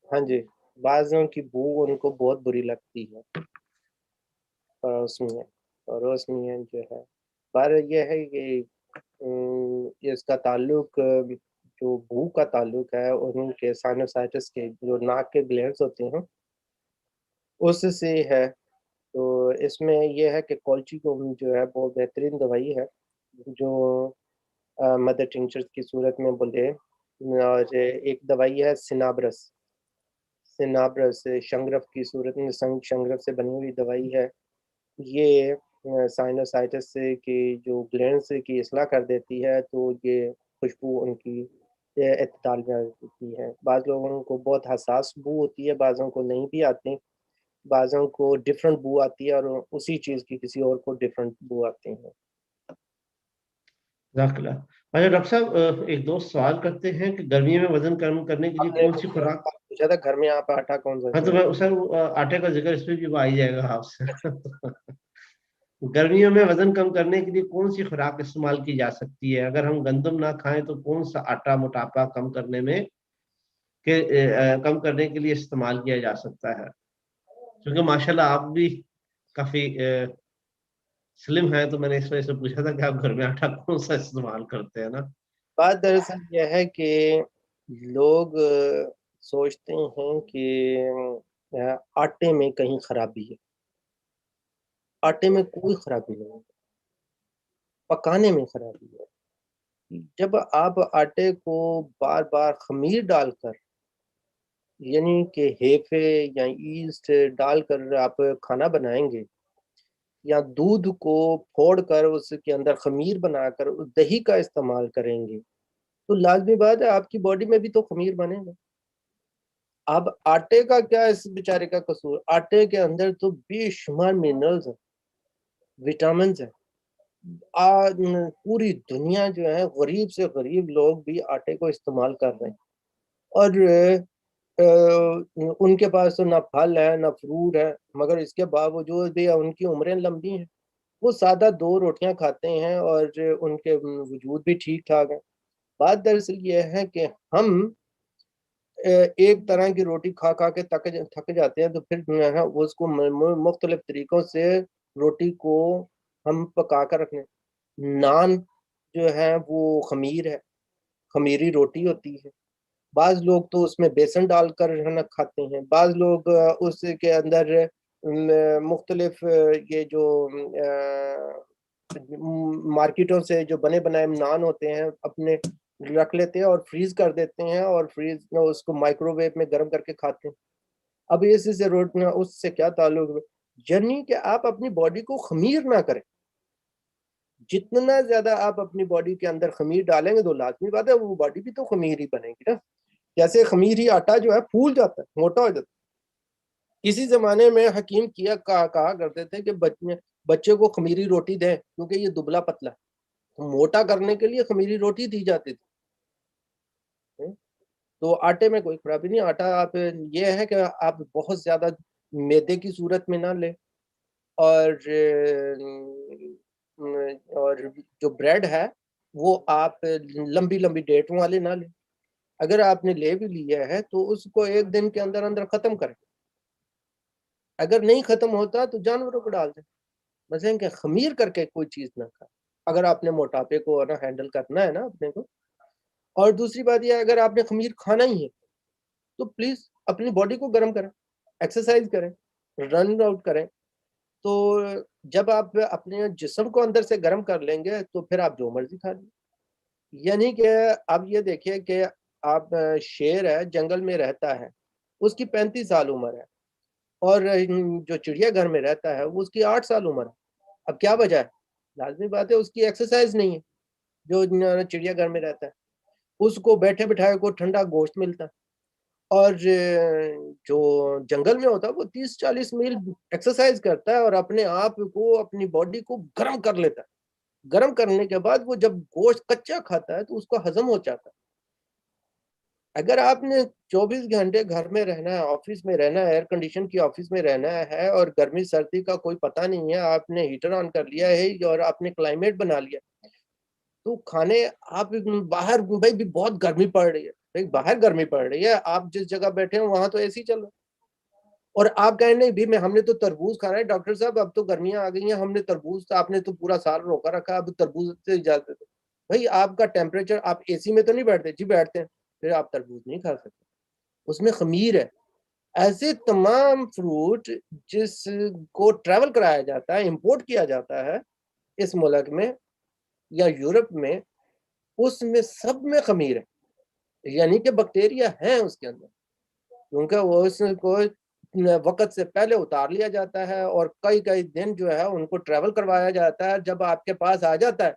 ہاں جی، بعضوں کی بو ان کو بہت بری لگتی ہے. پاروسمیا جو ہے، پر یہ ہے کہ اس کا تعلق جو بو کا تعلق ہے ان کے سائنوسائٹس کے جو ناک کے گلینڈز ہوتے ہیں اس سے ہے. تو اس میں یہ ہے کہ کولچی کو جو ہے بہت بہترین دوائی ہے جو مدر ٹنچر کی صورت میں بولے. اور ایک دوائی ہے سنابرس، شنگرف کی صورت میں، شنگرف سے بنی ہوئی دوائی ہے. یہ سائنوسائٹس سے کی جو گلینڈز کی اصلاح کر دیتی ہے، تو یہ خوشبو ان کی اعتدال میں ہوتی ہے. بعض لوگوں کو بہت حساس بو ہوتی ہے، بعضوں کو نہیں بھی آتی. بعضوں کو ڈفرینٹ بو آتی ہے اور اسی چیز کی کسی اور کو ڈفرینٹ بو آتی ہیں۔ جزاک اللہ۔ اچھا ڈاکٹر صاحب، ایک دوست سوال کرتے ہیں کہ گرمیوں میں وزن کم کرنے کے لیے آپ نے کون سی خوراک؟ پوچھا تھا گھر میں آپ آٹا کون سا ہاں تو استعمال میں سر آٹے کا ذکر اس پہ بھی آ ہی جائے گا آپ سے۔ گرمیوں میں وزن کم کرنے کے لیے کون سی خوراک استعمال کی جا سکتی ہے؟ اگر ہم گندم نہ کھائیں تو کون سا آٹا موٹاپا کم کرنے میں کم کرنے کے لیے استعمال کیا جا سکتا ہے؟ کیونکہ ماشاءاللہ آپ بھی کافی سلم ہے، تو میں نے اس وجہ سے پوچھا تھا کہ آپ گھر میں آٹا کون سا استعمال کرتے ہیں نا۔ بات دراصل یہ ہے کہ لوگ سوچتے ہیں کہ آٹے میں کہیں خرابی ہے، آٹے میں کوئی خرابی نہیں ہے، پکانے میں خرابی ہے۔ جب آپ آٹے کو بار بار خمیر ڈال کر، یعنی کہ ہیفے یا ایسٹ ڈال کر آپ کھانا بنائیں گے، یا دودھ کو پھوڑ کر اس کے اندر خمیر بنا کر اس دہی کا استعمال کریں گے، تو لازمی بات ہے آپ کی باڈی میں بھی تو خمیر بنے گا۔ اب آٹے کا کیا اس بیچارے کا قصور؟ آٹے کے اندر تو بے شمار منرلز ہیں، وٹامنز ہیں۔ پوری دنیا جو ہے غریب سے غریب لوگ بھی آٹے کو استعمال کر رہے ہیں، اور ان کے پاس تو نہ پھل ہے نہ فروٹ ہے، مگر اس کے باوجود بھی ان کی عمریں لمبی ہیں۔ وہ سادہ 2 روٹیاں کھاتے ہیں اور ان کے وجود بھی ٹھیک ٹھاک ہیں۔ بات دراصل یہ ہے کہ ہم ایک طرح کی روٹی کھا کھا کے تھک جاتے ہیں، تو پھر جو ہے اس کو مختلف طریقوں سے روٹی کو ہم پکا کر رکھنے۔ نان جو ہے وہ خمیر ہے، خمیری روٹی ہوتی ہے۔ بعض لوگ تو اس میں بیسن ڈال کر کھاتے ہیں، بعض لوگ اس کے اندر مختلف یہ جو مارکیٹوں سے جو بنے بنائے نان ہوتے ہیں اپنے رکھ لیتے ہیں اور فریز کر دیتے ہیں، اور فریز میں اس کو مائکرو ویو میں گرم کر کے کھاتے ہیں۔ اب اس سے کیا تعلق ہے؟ یعنی کہ آپ اپنی باڈی کو خمیر نہ کریں۔ جتنا زیادہ آپ اپنی باڈی کے اندر خمیر ڈالیں گے تو لازمی بات ہے وہ باڈی بھی تو خمیر ہی بنے گی نا۔ جیسے خمیر ہی آٹا جو ہے پھول جاتا ہے، موٹا ہو جاتا ہے۔ اسی زمانے میں حکیم کہا کرتے تھے کہ بچے کو خمیری روٹی دیں کیونکہ یہ دبلا پتلا ہے، موٹا کرنے کے لیے خمیری روٹی دی جاتی تھی۔ تو آٹے میں کوئی خرابی نہیں۔ آٹا آپ یہ ہے کہ آپ بہت زیادہ میدے کی صورت میں نہ لیں، اور جو بریڈ ہے وہ آپ لمبی لمبی ڈیٹوں والے نہ لیں۔ اگر آپ نے لے بھی لیا ہے تو اس کو 1 دن کے اندر اندر ختم کریں، اگر نہیں ختم ہوتا تو جانوروں کو ڈال دیں، مثلا کہ خمیر کر کے کوئی چیز نہ کھائیں اگر آپ نے موٹاپے کو نا ہینڈل کرنا ہے نا اپنے کو۔ اور دوسری بات یہ ہے اگر آپ نے خمیر کھانا ہی ہے تو پلیز اپنی باڈی کو گرم کریں، ایکسرسائز کریں، رن آؤٹ کریں۔ تو جب آپ اپنے جسم کو اندر سے گرم کر لیں گے تو پھر آپ جو مرضی کھا لیں۔ یعنی کہ اب یہ دیکھیے کہ آپ شیر ہے جنگل میں رہتا ہے، اس کی 35 سال عمر ہے، اور جو چڑیا گھر میں رہتا ہے وہ اس کی 8 سال عمر ہے۔ اب کیا وجہ ہے؟ لازمی بات ہے اس کی ایکسرسائز نہیں ہے۔ جو چڑیا گھر میں رہتا ہے اس کو بیٹھے بٹھائے کو ٹھنڈا گوشت ملتا ہے، اور جو جنگل میں ہوتا ہے وہ 30-40 میل ایکسرسائز کرتا ہے اور اپنے آپ کو اپنی باڈی کو گرم کر لیتا ہے۔ گرم کرنے کے بعد وہ جب گوشت کچا کھاتا ہے تو اس کا ہضم ہو جاتا ہے۔ اگر آپ نے 24 گھنٹے گھر میں رہنا ہے، آفس میں رہنا ہے، ایئر کنڈیشن کی آفس میں رہنا ہے، اور گرمی سردی کا کوئی پتہ نہیں ہے، آپ نے ہیٹر آن کر لیا ہے اور آپ نے کلائمیٹ بنا لیا، تو کھانے آپ باہر بھائی بھی بہت گرمی پڑ رہی ہے، باہر گرمی پڑ رہی ہے، آپ جس جگہ بیٹھے ہیں وہاں تو اے سی چل رہا ہے، اور آپ کہیں نہیں بھی ہم نے تو تربوز کھانا ہے ڈاکٹر صاحب، اب تو گرمیاں آ گئی ہیں، ہم نے تربوز آپ نے تو پورا سال روکا رکھا، اب تربوز سے اجازت دے۔ بھائی آپ کا ٹیمپریچر، آپ اے سی میں تو نہیں بیٹھتے؟ جی بیٹھتے ہیں، پھر آپ تربوز نہیں کھا سکتے، اس میں خمیر ہے۔ ایسے تمام فروٹ جس کو ٹریول کرایا جاتا ہے، امپورٹ کیا جاتا ہے اس ملک میں یا یورپ میں، اس میں سب میں خمیر ہے، یعنی کہ بیکٹیریا ہیں اس کے اندر، کیونکہ وہ اس کو وقت سے پہلے اتار لیا جاتا ہے اور کئی کئی دن جو ہے ان کو ٹریول کروایا جاتا ہے۔ جب آپ کے پاس آ جاتا ہے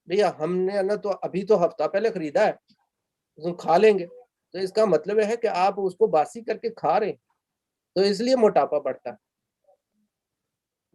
بھیا ہم نے نا تو ابھی تو ہفتہ پہلے خریدا ہے، اس کو کھا لیں گے، تو اس کا مطلب ہے کہ آپ اس کو باسی کر کے کھا رہے ہیں، تو اس لیے موٹاپا بڑھتا ہے۔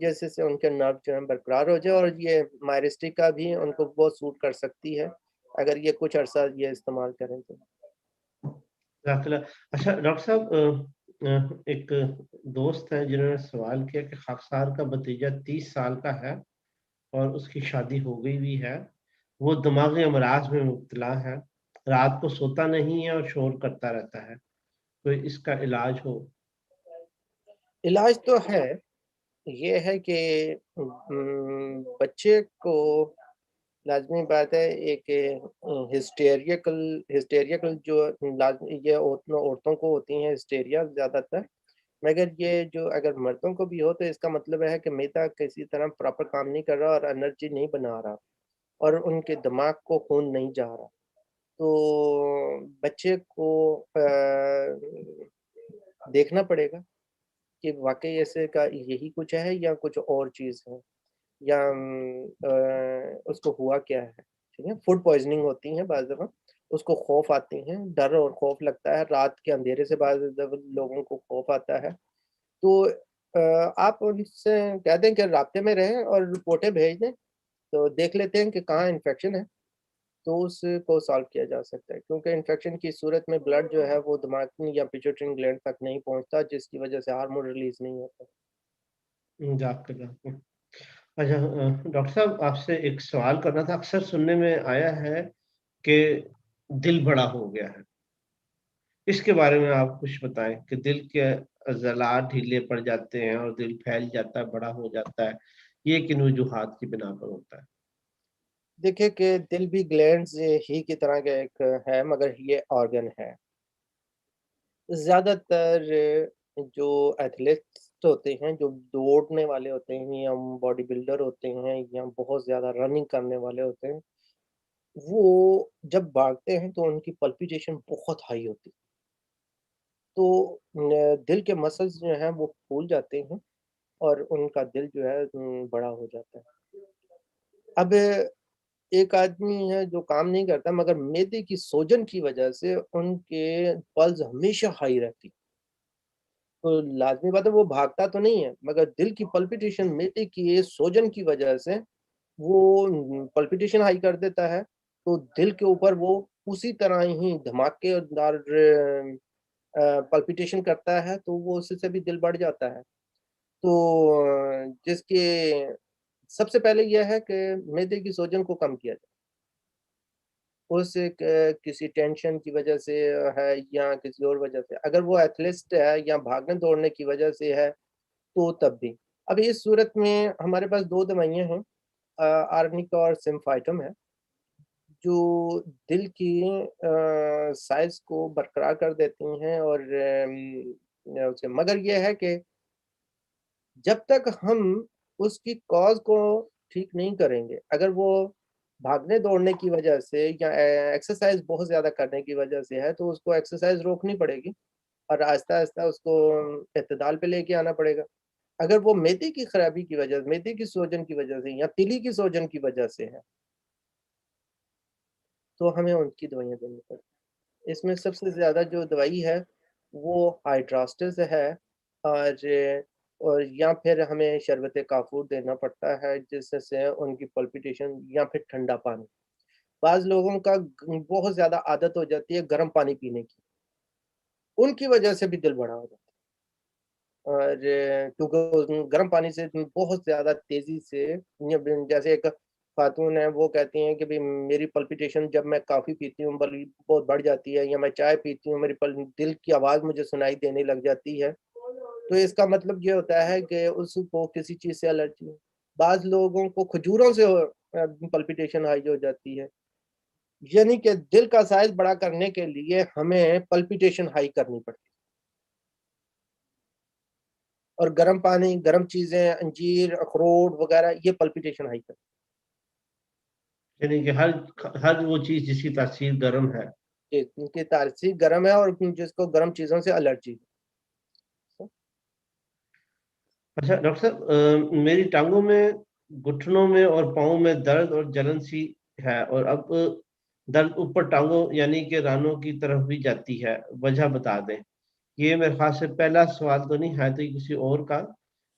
جیسے سے ان کے نرو جو ہیں برقرار ہو جائے، اور یہ مائرسٹکا بھی ان کو بہت سوٹ کر سکتی ہے اگر یہ کچھ عرصہ یہ استعمال کریں تو۔ جزاک اللہ۔ اچھا ڈاکٹر صاحب، ایک دوست ہیں جنہوں نے سوال کیا کہ خاکسار کا بھتیجا 30 سال کا ہے اور اس کی شادی ہو گئی بھی ہے، وہ دماغی امراض میں مبتلا ہے، رات کو سوتا نہیں ہے اور شور کرتا رہتا ہے، تو اس کا علاج ہو؟ علاج تو ہے، یہ ہے کہ بچے کو لازمی بات ہے ایک ہسٹیریکل جو لازمی یہ عورتوں کو ہوتی ہیں ہسٹیریا زیادہ تر، مگر یہ جو اگر مردوں کو بھی ہو تو اس کا مطلب ہے کہ میدا کسی طرح پراپر کام نہیں کر رہا اور انرجی نہیں بنا رہا اور ان کے دماغ کو خون نہیں جا رہا، تو بچے کو دیکھنا پڑے گا کہ واقعی ایسے کا یہی کچھ ہے یا کچھ اور چیز ہے، یا اس کو ہوا کیا ہے، ٹھیک ہے؟ فوڈ پوائزننگ ہوتی ہیں بعض دفعہ، اس کو خوف آتے ہیں، ڈر اور خوف لگتا ہے، رات کے اندھیرے سے بعض دفعہ لوگوں کو خوف آتا ہے، تو آپ ان سے کہہ دیں کہ رابطے میں رہیں اور رپورٹیں بھیج دیں، تو دیکھ لیتے ہیں کہ کہاں انفیکشن ہے، تو اس کو سالو کیا جا سکتا ہے، کیونکہ انفیکشن کی صورت میں بلڈ جو ہے وہ دماغ یا پیٹیوٹری گلینڈ تک نہیں پہنچتا، جس کی وجہ سے ہارمون ریلیز نہیں ہوتا۔ جزاک اللہ۔ اچھا ڈاکٹر صاحب، آپ سے ایک سوال کرنا تھا، اکثر سننے میں آیا ہے کہ دل بڑا ہو گیا ہے، اس کے بارے میں آپ کچھ بتائیں کہ دل کے عضلات ڈھیلے پڑ جاتے ہیں اور دل پھیل جاتا ہے، بڑا ہو جاتا ہے، یہ کن وجوہات کی بنا پر ہوتا ہے؟ دیکھیں کہ دل بھی گلینڈز ہی کی طرح کا ایک ہے، مگر یہ آرگن ہے۔ زیادہ تر جو ایتھلیٹس ہوتے ہیں، جو دوڑنے والے ہوتے ہیں یا باڈی بلڈر ہوتے ہیں یا بہت زیادہ رننگ کرنے والے ہوتے ہیں، وہ جب بھاگتے ہیں تو ان کی پلپیٹیشن بہت ہائی ہوتی ہے، تو دل کے مسلز جو ہیں وہ پھول جاتے ہیں اور ان کا دل جو ہے بڑا ہو جاتا ہے۔ اب ایک آدمی ہے جو کام نہیں کرتا مگر معدے کی سوجن کی وجہ سے ان کے پلز ہمیشہ ہائی رہتی، تو لازمی بات ہے وہ بھاگتا تو نہیں ہے مگر دل کی پلپیٹیشن معدے کی سوجن کی وجہ سے وہ پلپیٹیشن ہائی کر دیتا ہے، تو دل کے اوپر وہ اسی طرح ہی دھماکے دار پلپیٹیشن کرتا ہے، تو وہ اس سے بھی دل بڑھ جاتا ہے، تو جس کے سب سے پہلے یہ ہے کہ معدے کی سوجن کو کم کیا جائے، اس کسی ٹینشن کی وجہ سے ہے یا کسی اور وجہ سے، اگر وہ ایتھلیسٹ ہے یا بھاگنے دوڑنے کی وجہ سے ہے تو تب بھی۔ اب اس صورت میں ہمارے پاس دو دوائیاں ہیں، آرنیکا اور سمفائٹم ہے، جو دل کی سائز کو برقرار کر دیتی ہیں، اور مگر یہ ہے کہ جب تک ہم اس کی کاز کو ٹھیک نہیں کریں گے، اگر وہ بھاگنے دوڑنے کی وجہ سے یا ایکسرسائز بہت زیادہ کرنے کی وجہ سے ہے تو اس کو ایکسرسائز روکنی پڑے گی اور آہستہ آہستہ اس کو اعتدال پہ لے کے آنا پڑے گا۔ اگر وہ معدے کی خرابی کی وجہ سے، معدے کی سوجن کی وجہ سے یا تیلی کی سوجن کی وجہ سے ہے تو ہمیں ان کی دوائیاں دینی پڑتی، اس میں سب سے زیادہ جو دوائی ہے وہ ہائیڈراسٹس ہے، اور یا پھر ہمیں شربت کافور دینا پڑتا ہے جس سے ان کی پلپیٹیشن، یا پھر ٹھنڈا پانی، بعض لوگوں کا بہت زیادہ عادت ہو جاتی ہے گرم پانی پینے کی، ان کی وجہ سے بھی دل بڑا ہو جاتا ہے، اور کیونکہ گرم پانی سے بہت زیادہ تیزی سے، جیسے ایک خاتون ہے وہ کہتی ہیں کہ بھی میری پلپیٹیشن جب میں کافی پیتی ہوں بلکہ بہت بڑھ جاتی ہے، یا میں چائے پیتی ہوں میری دل کی آواز مجھے سنائی دینے لگ جاتی ہے، تو اس کا مطلب یہ ہوتا ہے کہ اس کو کسی چیز سے الرجی ہے۔ بعض لوگوں کو کھجوروں سے پلپیٹیشن ہائی ہو جاتی ہے، یعنی کہ دل کا سائز بڑا کرنے کے لیے ہمیں پلپیٹیشن ہائی کرنی پڑتی ہے، اور گرم پانی، گرم چیزیں، انجیر، اخروٹ وغیرہ یہ پلپیٹیشن ہائی کرتی یعنی کہ ہر وہ چیز جس کی تاثیر گرم ہے۔ ہے، ان کی تاثیر گرم ہے اور جس کو گرم چیزوں سے الرجی ہے۔ اچھا ڈاکٹر صاحب، میری ٹانگوں میں، گھٹنوں میں اور پاؤں میں درد اور جلن سی ہے، اور اب درد اوپر ٹانگوں یعنی کہ رانوں کی طرف بھی جاتی ہے، وجہ بتا دیں۔ یہ میرے خیال سے پہلا سوال تو نہیں ہے، تو یہ کسی اور کا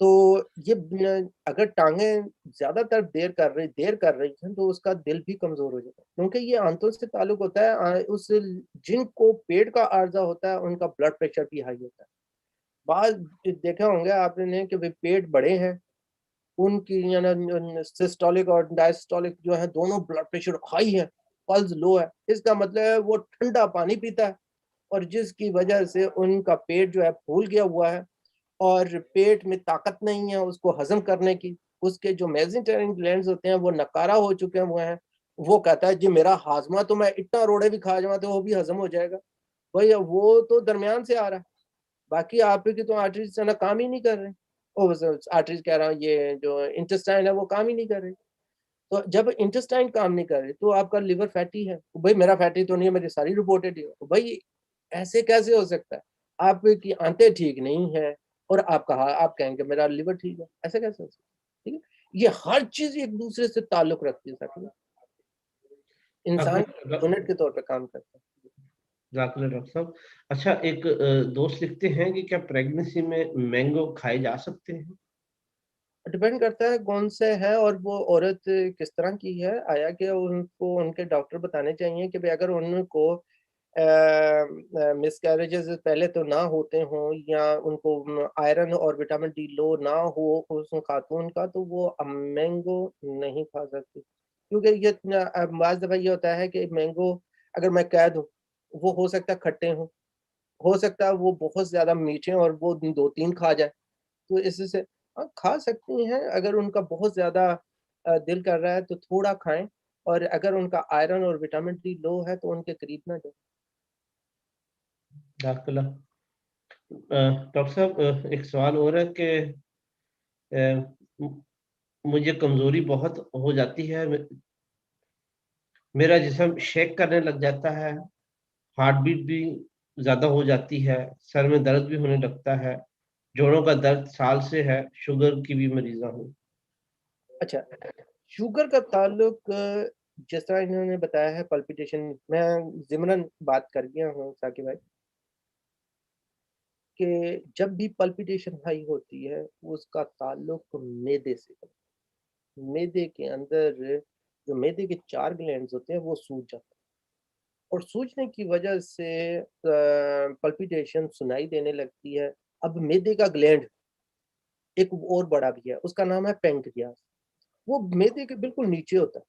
تو یہ اگر ٹانگیں زیادہ تر دیر کر رہی ہیں تو اس کا دل بھی کمزور ہو جاتا ہے، کیونکہ یہ آنتوں سے تعلق ہوتا ہے، اس جن کو پیٹ کا عارضہ ہوتا ہے ان کا بلڈ پریشر بھی ہائی ہوتا ہے۔ بعض دیکھا ہوں گے آپ نے کہ پیٹ بڑے ہیں، ان کی سسٹولک اور ڈائسٹولک جو ہے دونوں بلڈ پریشر ہائی ہے، پلس لو ہے، اس کا مطلب ہے وہ ٹھنڈا پانی پیتا ہے، اور جس کی وجہ سے ان کا پیٹ جو ہے پھول گیا ہوا ہے، اور پیٹ میں طاقت نہیں ہے اس کو ہضم کرنے کی، اس کے جو میزنٹرین گلینڈز ہوتے ہیں وہ نکارا ہو چکے ہوئے ہیں، وہ کہتا ہے جی میرا ہاضمہ تو میں اتنا روڑے بھی کھا جاؤں تو وہ بھی ہضم ہو جائے گا، بھئی وہ تو درمیان سے آ رہا ہے، باقی آپ کی تو آرٹریز کام ہی نہیں کر رہے، آرٹریز کہہ رہا ہوں، یہ جو انٹسٹائن ہے وہ کام ہی نہیں کر رہی، تو جب انٹسٹائن کام نہیں کر رہی تو آپ کا لیور فیٹی ہے، بھئی میرا فیٹی تو نہیں ہے، میری ساری رپورٹڈ ہے، بھئی ایسے کیسے ہو سکتا ہے؟ آپ کی آنتیں ٹھیک نہیں ہیں اور آپ کہیں گے میرا لیور ٹھیک ہے، ایسے کیسے ہو سکتا ہے؟ ٹھیک ہے، یہ ہر چیز ایک دوسرے سے تعلق رکھتی ہے ساتھ میں، انسان یونٹ کے طور پہ کام کرتا ہے۔ جزاک اللہ ڈاکٹر صاحب۔ اچھا، ایک دوست لکھتے ہیں کہ کیا پریگننسی میں مینگو کھائے جا سکتے ہیں؟ ڈیپینڈ کرتا ہے کون سے ہے اور وہ عورت کس طرح کی ہے، آیا کہ ان کو ان کے ڈاکٹر بتانے چاہیے کہ اگر ان کو مس کیریجز پہلے تو نہ ہوتے ہوں یا ان کو آئرن اور وٹامن ڈی لو نہ ہو اس خاتون کا، تو وہ مینگو نہیں کھا سکتی، کیونکہ یہ بعض دفعہ یہ ہوتا ہے کہ مینگو اگر میں کہہ دوں وہ ہو سکتا ہے کھٹے ہوں، ہو سکتا ہے وہ بہت زیادہ میٹھے اور وہ 2-3 کھا جائے، تو اس سے ہاں کھا سکتی ہیں، اگر ان کا بہت زیادہ دل کر رہا ہے تو تھوڑا کھائیں، اور اگر ان کا آئرن اور وٹامن ڈی لو ہے تو ان کے قریب نہ جائیں۔ جزاک اللہ۔ ڈاکٹر صاحب، ایک سوال اور ہے کہ مجھے کمزوری بہت ہو جاتی ہے، میرا جسم شیک کرنے لگ جاتا ہے، ہارٹ بیٹ بھی زیادہ ہو جاتی ہے، سر میں درد بھی ہونے لگتا ہے، جوڑوں کا درد سال سے ہے، شوگر کی بھی مریضہ ہوں۔ اچھا، شوگر کا تعلق جس طرح انہوں نے بتایا ہے پلپیٹیشن، میں ضمناً بات کر گیا ہوں ثاقب بھائی کہ جب بھی پلپیٹیشن ہائی ہوتی ہے اس کا تعلق معدے سے ہے، معدے کے اندر جو معدے کے 4 گلینڈز ہوتے ہیں وہ سوج جاتے ہیں، اور سوجنے کی وجہ سے پلپیٹیشن سنائی دینے لگتی ہے۔ اب معدے کا گلینڈ ایک اور بڑا بھی ہے، اس کا نام ہے پینکریاس، وہ معدے کے بالکل نیچے ہوتا ہے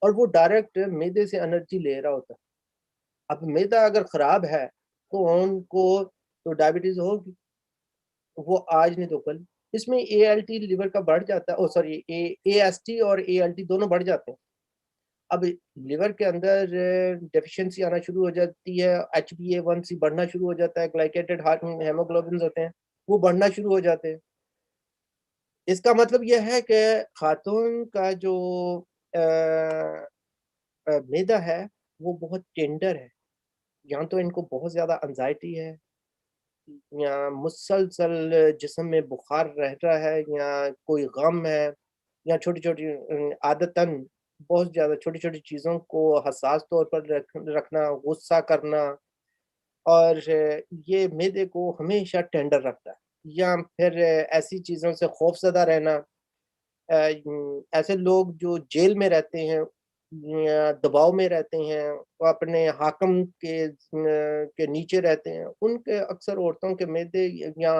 اور وہ ڈائریکٹ معدے سے انرجی لے رہا ہوتا ہے۔ اب معدہ اگر خراب ہے تو ان کو تو ڈائبٹیز ہوگی، وہ آج نہیں تو کل، اس میں اے ایل ٹی لیور کا بڑھ جاتا ہے، سوری اے ایس ٹی اور اے ایل ٹی دونوں بڑھ جاتے ہیں۔ اب لیور کے اندر ڈیفیشنسی آنا شروع ہو جاتی ہے، ایچ بی اے ون سی بڑھنا شروع ہو جاتا ہے، گلائکیٹڈ ہیموگلوبنز ہوتے ہیں وہ بڑھنا شروع ہو جاتے ہیں۔ اس کا مطلب یہ ہے کہ خاتون کا جو معدہ ہے وہ بہت ٹینڈر ہے، یہاں تو ان کو بہت زیادہ انزائٹی ہے، یا مسلسل جسم میں بخار رہ رہا ہے، یا کوئی غم ہے، یا چھوٹی چھوٹی عادتاً بہت زیادہ چھوٹی چھوٹی چیزوں کو حساس طور پر رکھنا، غصہ کرنا، اور یہ معدے کو ہمیشہ ٹینڈر رکھتا ہے، یا پھر ایسی چیزوں سے خوف زدہ رہنا، ایسے لوگ جو جیل میں رہتے ہیں یا دباؤ میں رہتے ہیں، وہ اپنے حاکم کے نیچے رہتے ہیں، ان کے اکثر عورتوں کے معدے یا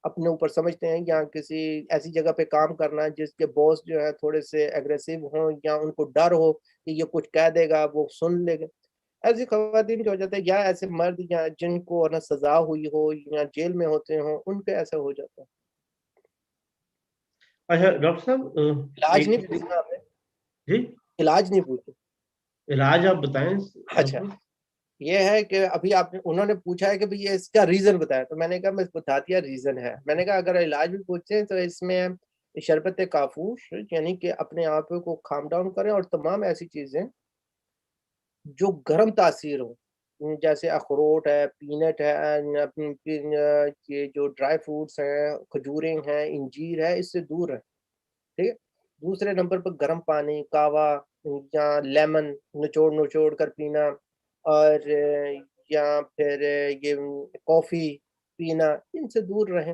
اپنے اوپر سمجھتے ہیں، یا کسی ایسی جگہ پہ کام کرنا جس کے باس جو ہے تھوڑے سے ایگریسو ہوں، یا ان کو ڈر ہو کہ یہ کچھ کہہ دے گا وہ سن لے گا، ایسی خواتین جو ہو جاتے ہیں، یا ایسے مرد یا جن کو نا سزا ہوئی ہو یا جیل میں ہوتے ہوں ان کے ایسا ہو جاتا ہے۔ اچھا ڈاکٹر صاحب، علاج ایک نہیں پوچھنا آپ نے، جی علاج نہیں پوچھے۔ علاج آپ بتائیں اچھا، ڈاکٹر۔ یہ ہے کہ ابھی انہوں نے پوچھا ہے کہ بھئی یہ اس کا ریزن بتایا، تو میں نے کہا میں بتا دیا ریزن ہے، میں نے کہا اگر علاج بھی پوچھیں تو اس میں شربت کافوش، یعنی کہ اپنے آپ کو کام ڈاؤن کریں، اور تمام ایسی چیزیں جو گرم تاثیر ہو، جیسے اخروٹ ہے، پینٹ ہے، یہ جو ڈرائی فروٹس ہیں، کھجوریں ہیں، انجیر ہے، اس سے دور رہیں، ٹھیک ہے۔ دوسرے نمبر پر گرم پانی، کہوہ یا لیمن نچوڑ نچوڑ کر پینا، اور یا پھر یہ کافی پینا، ان سے دور رہیں۔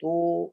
2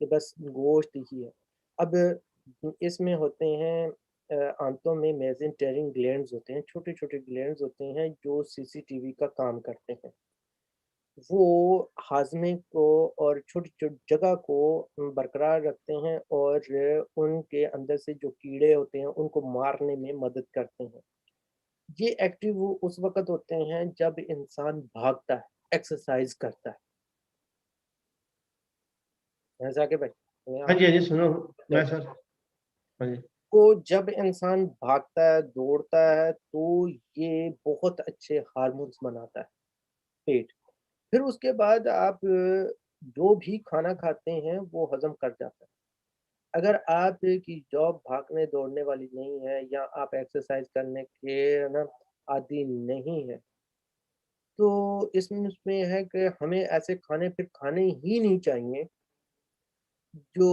کہ بس گوشت ہی ہے۔ اب اس میں ہوتے ہیں آنتوں میں میزنٹرنگ گلینڈز ہوتے ہیں، چھوٹے چھوٹے گلینڈز ہوتے ہیں جو سی سی ٹی وی کا کام کرتے ہیں۔ وہ ہاضمے کو اور چھوٹی چھوٹی جگہ کو برقرار رکھتے ہیں اور ان کے اندر سے جو کیڑے ہوتے ہیں ان کو مارنے میں مدد کرتے ہیں۔ یہ ایکٹیو اس وقت ہوتے ہیں جب انسان بھاگتا ہے، ایکسرسائز کرتا ہے ذاکر بھائی، میں ہاں آپ جی ہاں جی سنو میں کو سر ہاں جی کو جب انسان بھاگتا ہے دوڑتا ہے تو یہ بہت اچھے ہارمونس بناتا ہے پیٹ، پھر اس کے بعد آپ جو بھی کھانا کھاتے ہیں وہ ہضم کر جاتا ہے۔ اگر آپ کی جاب بھاگنے دوڑنے والی نہیں ہے یا آپ ایکسرسائز کرنے کے نا عادی نہیں ہے تو اس میں ہے کہ ہمیں ایسے کھانے پھر کھانے ہی نہیں چاہیے جو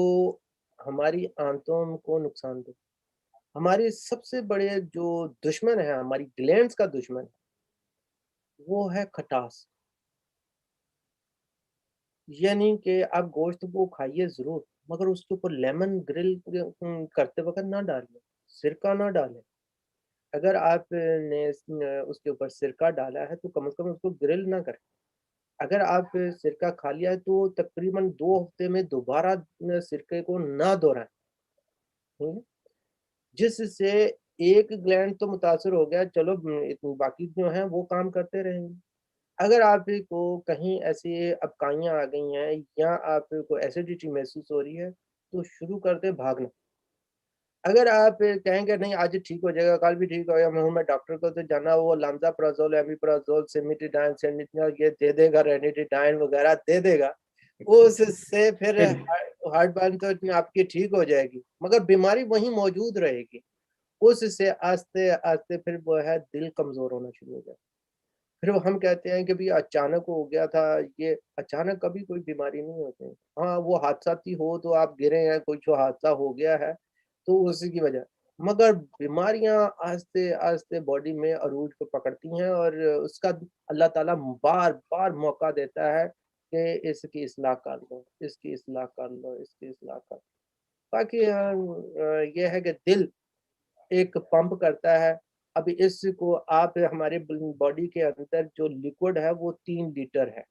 ہماری آنتوں کو نقصان دے۔ ہمارے سب سے بڑے جو دشمن ہے، ہماری گلینڈز کا دشمن وہ ہے کھٹاس، یعنی کہ آپ گوشت کو کھائیے ضرور مگر اس کے اوپر لیمن گرل کرتے وقت نہ ڈالیں، سرکہ نہ ڈالیں۔ اگر آپ نے اس کے اوپر سرکہ ڈالا ہے تو کم از کم اس کو گرل نہ کریں۔ اگر آپ سرکہ کھا لیا ہے تو تقریباً 2 ہفتے میں دوبارہ سرکے کو نہ دہرائیں، ٹھیک ہے؟ جس سے ایک گلینڈ تو متاثر ہو گیا، چلو باقی جو ہیں وہ کام کرتے رہیں گے۔ اگر آپ کو کہیں ایسی ابکائیاں آ گئی ہیں یا آپ کو ایسیڈیٹی محسوس ہو رہی ہے تو شروع کر دیں بھاگنا۔ اگر آپ کہیں گے نہیں آج ٹھیک ہو جائے گا، کل بھی ٹھیک ہو جائے گا، میں ڈاکٹر کو تو جانا، وہ لانزاپرازول، ایمیپرازول، سیمیٹیڈائن، یہ دے دے گا، رینیٹیڈائن وغیرہ دے دے گا، اس سے پھر ہارٹ برن تو آپ کی ٹھیک ہو جائے گی مگر بیماری وہیں موجود رہے گی۔ اس سے آہستہ آہستہ پھر وہ ہے دل کمزور ہونا شروع ہو جائے، پھر ہم کہتے ہیں کہ بھی اچانک ہو گیا تھا، یہ اچانک کبھی کوئی بیماری نہیں ہوتی۔ ہاں وہ حادثاتی ہو تو آپ گرے ہیں، کوئی جو حادثہ ہو گیا ہے تو اسی کی وجہ، مگر بیماریاں آہستہ آہستہ باڈی میں عروج کو پکڑتی ہیں اور اس کا اللہ تعالیٰ بار بار موقع دیتا ہے کہ اس کی اصلاح کر لو، اس کی اصلاح کر لو، اس کی اصلاح کر لو۔ باقی یہ ہے کہ دل ایک پمپ کرتا ہے۔ اب اس کو آپ ہمارے باڈی کے اندر جو لیکوڈ ہے وہ 3 لیٹر ہے۔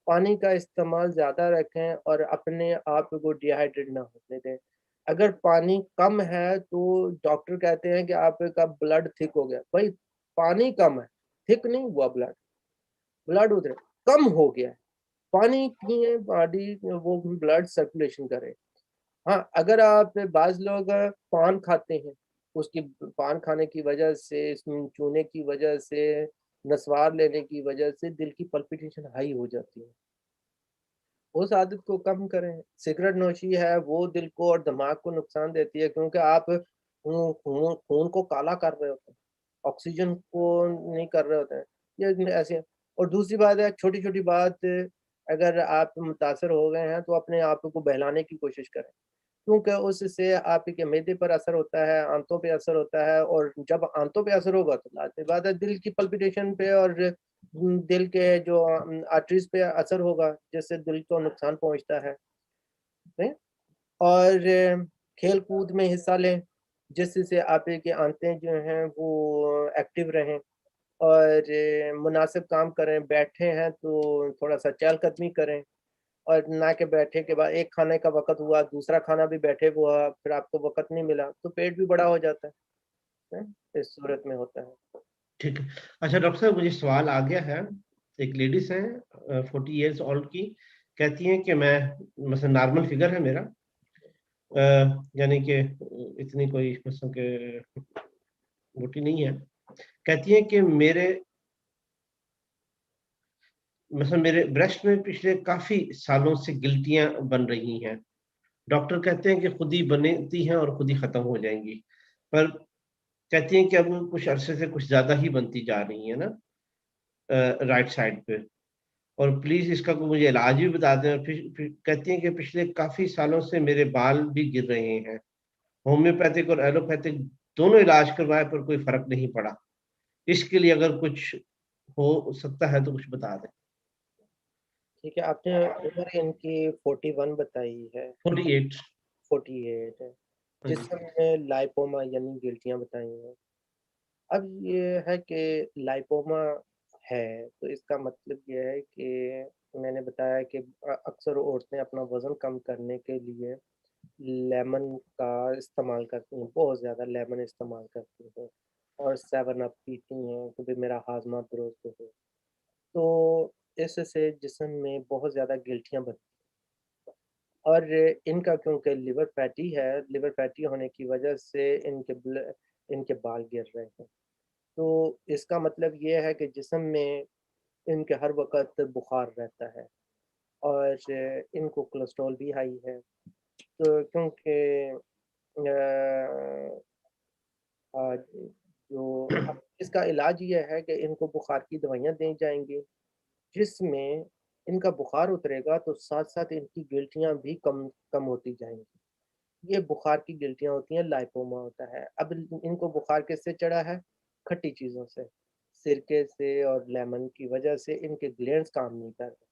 پانی کا استعمال زیادہ رکھیں اور اپنے آپ کو ڈی ہائیڈریٹ نہ ہونے دیں۔ اگر پانی کم ہے تو ڈاکٹر کہتے ہیں کہ آپ کا بلڈ تھک ہو گیا، بھائی پانی کم ہے، تھک نہیں ہوا بلڈ، بلڈ ادھر کم ہو گیا ہے، پانی پیئیں، باڈی وہ بلڈ سرکولیشن کرے۔ ہاں اگر آپ بعض لوگ پان کھاتے ہیں، اس کی پان کھانے کی وجہ سے، چونے کی وجہ سے، نسوار لینے کی وجہ سے دل کی پلپیٹیشن ہائی ہو جاتی ہے، اس عادت کو کم کریں۔ سگریٹ نوشی ہے وہ دل کو اور دماغ کو نقصان دیتی ہے کیونکہ آپ خون کو کالا کر رہے ہوتے ہیں، آکسیجن کو نہیں کر رہے ہوتے ہیں، یہ ایسے۔ اور دوسری بات ہے چھوٹی چھوٹی بات، اگر آپ متاثر ہو گئے ہیں تو اپنے آپ کو بہلانے کی کوشش کریں کیونکہ اس سے آپ کے معدے پر اثر ہوتا ہے، آنتوں پہ اثر ہوتا ہے، اور جب آنتوں پہ اثر ہوگا تو لازمی بات ہے دل کی پلپیٹیشن پہ اور دل کے جو آرٹریز پہ اثر ہوگا جس سے دل کو نقصان پہنچتا ہے۔ نہیں؟ اور کھیل کود میں حصہ لیں جس سے آپ کے آنتیں جو ہیں وہ ایکٹیو رہیں، اور مناسب کام کریں، بیٹھے ہیں تو تھوڑا سا چہل قدمی کریں، اور نہ کہ بیٹھے کے بعد ایک کھانے کا وقت ہوا دوسرا کھانا بھی بیٹھے ہوا پھر آپ کو وقت نہیں ملا تو پیٹ بھی بڑا ہو جاتا ہے، اس صورت میں ہوتا ہے۔ ٹھیک ہے۔ اچھا ڈاکٹر صاحب مجھے سوال آ گیا ہے، ایک لیڈیز ہیں 40 ایئرس اولڈ کی، کہتی ہیں کہ میں مثلا نارمل فگر ہے میرا، یعنی کہ اتنی کوئی مثلا کہ موٹی نہیں ہے، کہتی ہیں کہ مثلا میرے بریسٹ میں پچھلے کافی سالوں سے گلٹیاں بن رہی ہیں، ڈاکٹر کہتے ہیں کہ خود ہی بنتی ہیں اور خود ہی ختم ہو جائیں گی، پر کہتی ہیں کہ اب کچھ عرصے سے کچھ زیادہ ہی بنتی جا رہی ہیں نا رائٹ سائڈ پہ، اور پلیز اس کا کوئی مجھے علاج بھی بتا دیں۔ اور پھر کہتی ہیں کہ پچھلے کافی سالوں سے میرے بال بھی گر رہے ہیں، ہومیوپیتھک اور ایلوپیتھک دونوں علاج کروائے پر کوئی فرق نہیں پڑا، اس کے لیے اگر کچھ ہو سکتا ہے تو کچھ بتا دیں۔ ٹھیک ہے، آپ نے عمر ان کی 41 بتائی ہے، 48. 48 ہے، ہاں جی. جسم میں لائپوما یعنی گلٹیاں بتائی ہیں۔ اب یہ ہے کہ لائپوما ہے تو اس کا مطلب یہ ہے کہ میں نے بتایا کہ اکثر عورتیں اپنا وزن کم کرنے کے لیے لیمن کا استعمال کرتی ہیں، بہت زیادہ لیمن استعمال کرتی ہیں اور 7 اپ پیتی ہیں کہ بھی میرا ہاضمہ درست ہو۔ تو اس سے جسم میں بہت زیادہ گلٹیاں بنتی ہیں اور ان کا کیونکہ لیور فیٹی ہے، لیور فیٹی ہونے کی وجہ سے ان کے بال گر رہے ہیں۔ تو اس کا مطلب یہ ہے کہ جسم میں ان کے ہر وقت بخار رہتا ہے اور ان کو کولیسٹرول بھی ہائی ہے، تو کیونکہ جو اب اس کا علاج یہ ہے کہ ان کو بخار کی دوائیاں دی جائیں گی، جس میں ان کا بخار اترے گا تو ساتھ ساتھ ان کی گلٹیاں بھی کم کم ہوتی جائیں گی۔ یہ بخار کی گلٹیاں ہوتی ہیں، لائپوما ہوتا ہے۔ اب ان کو بخار کس سے چڑھا ہے؟ کھٹی چیزوں سے، سرکے سے اور لیمن کی وجہ سے ان کے گلینڈز کام نہیں کر رہے،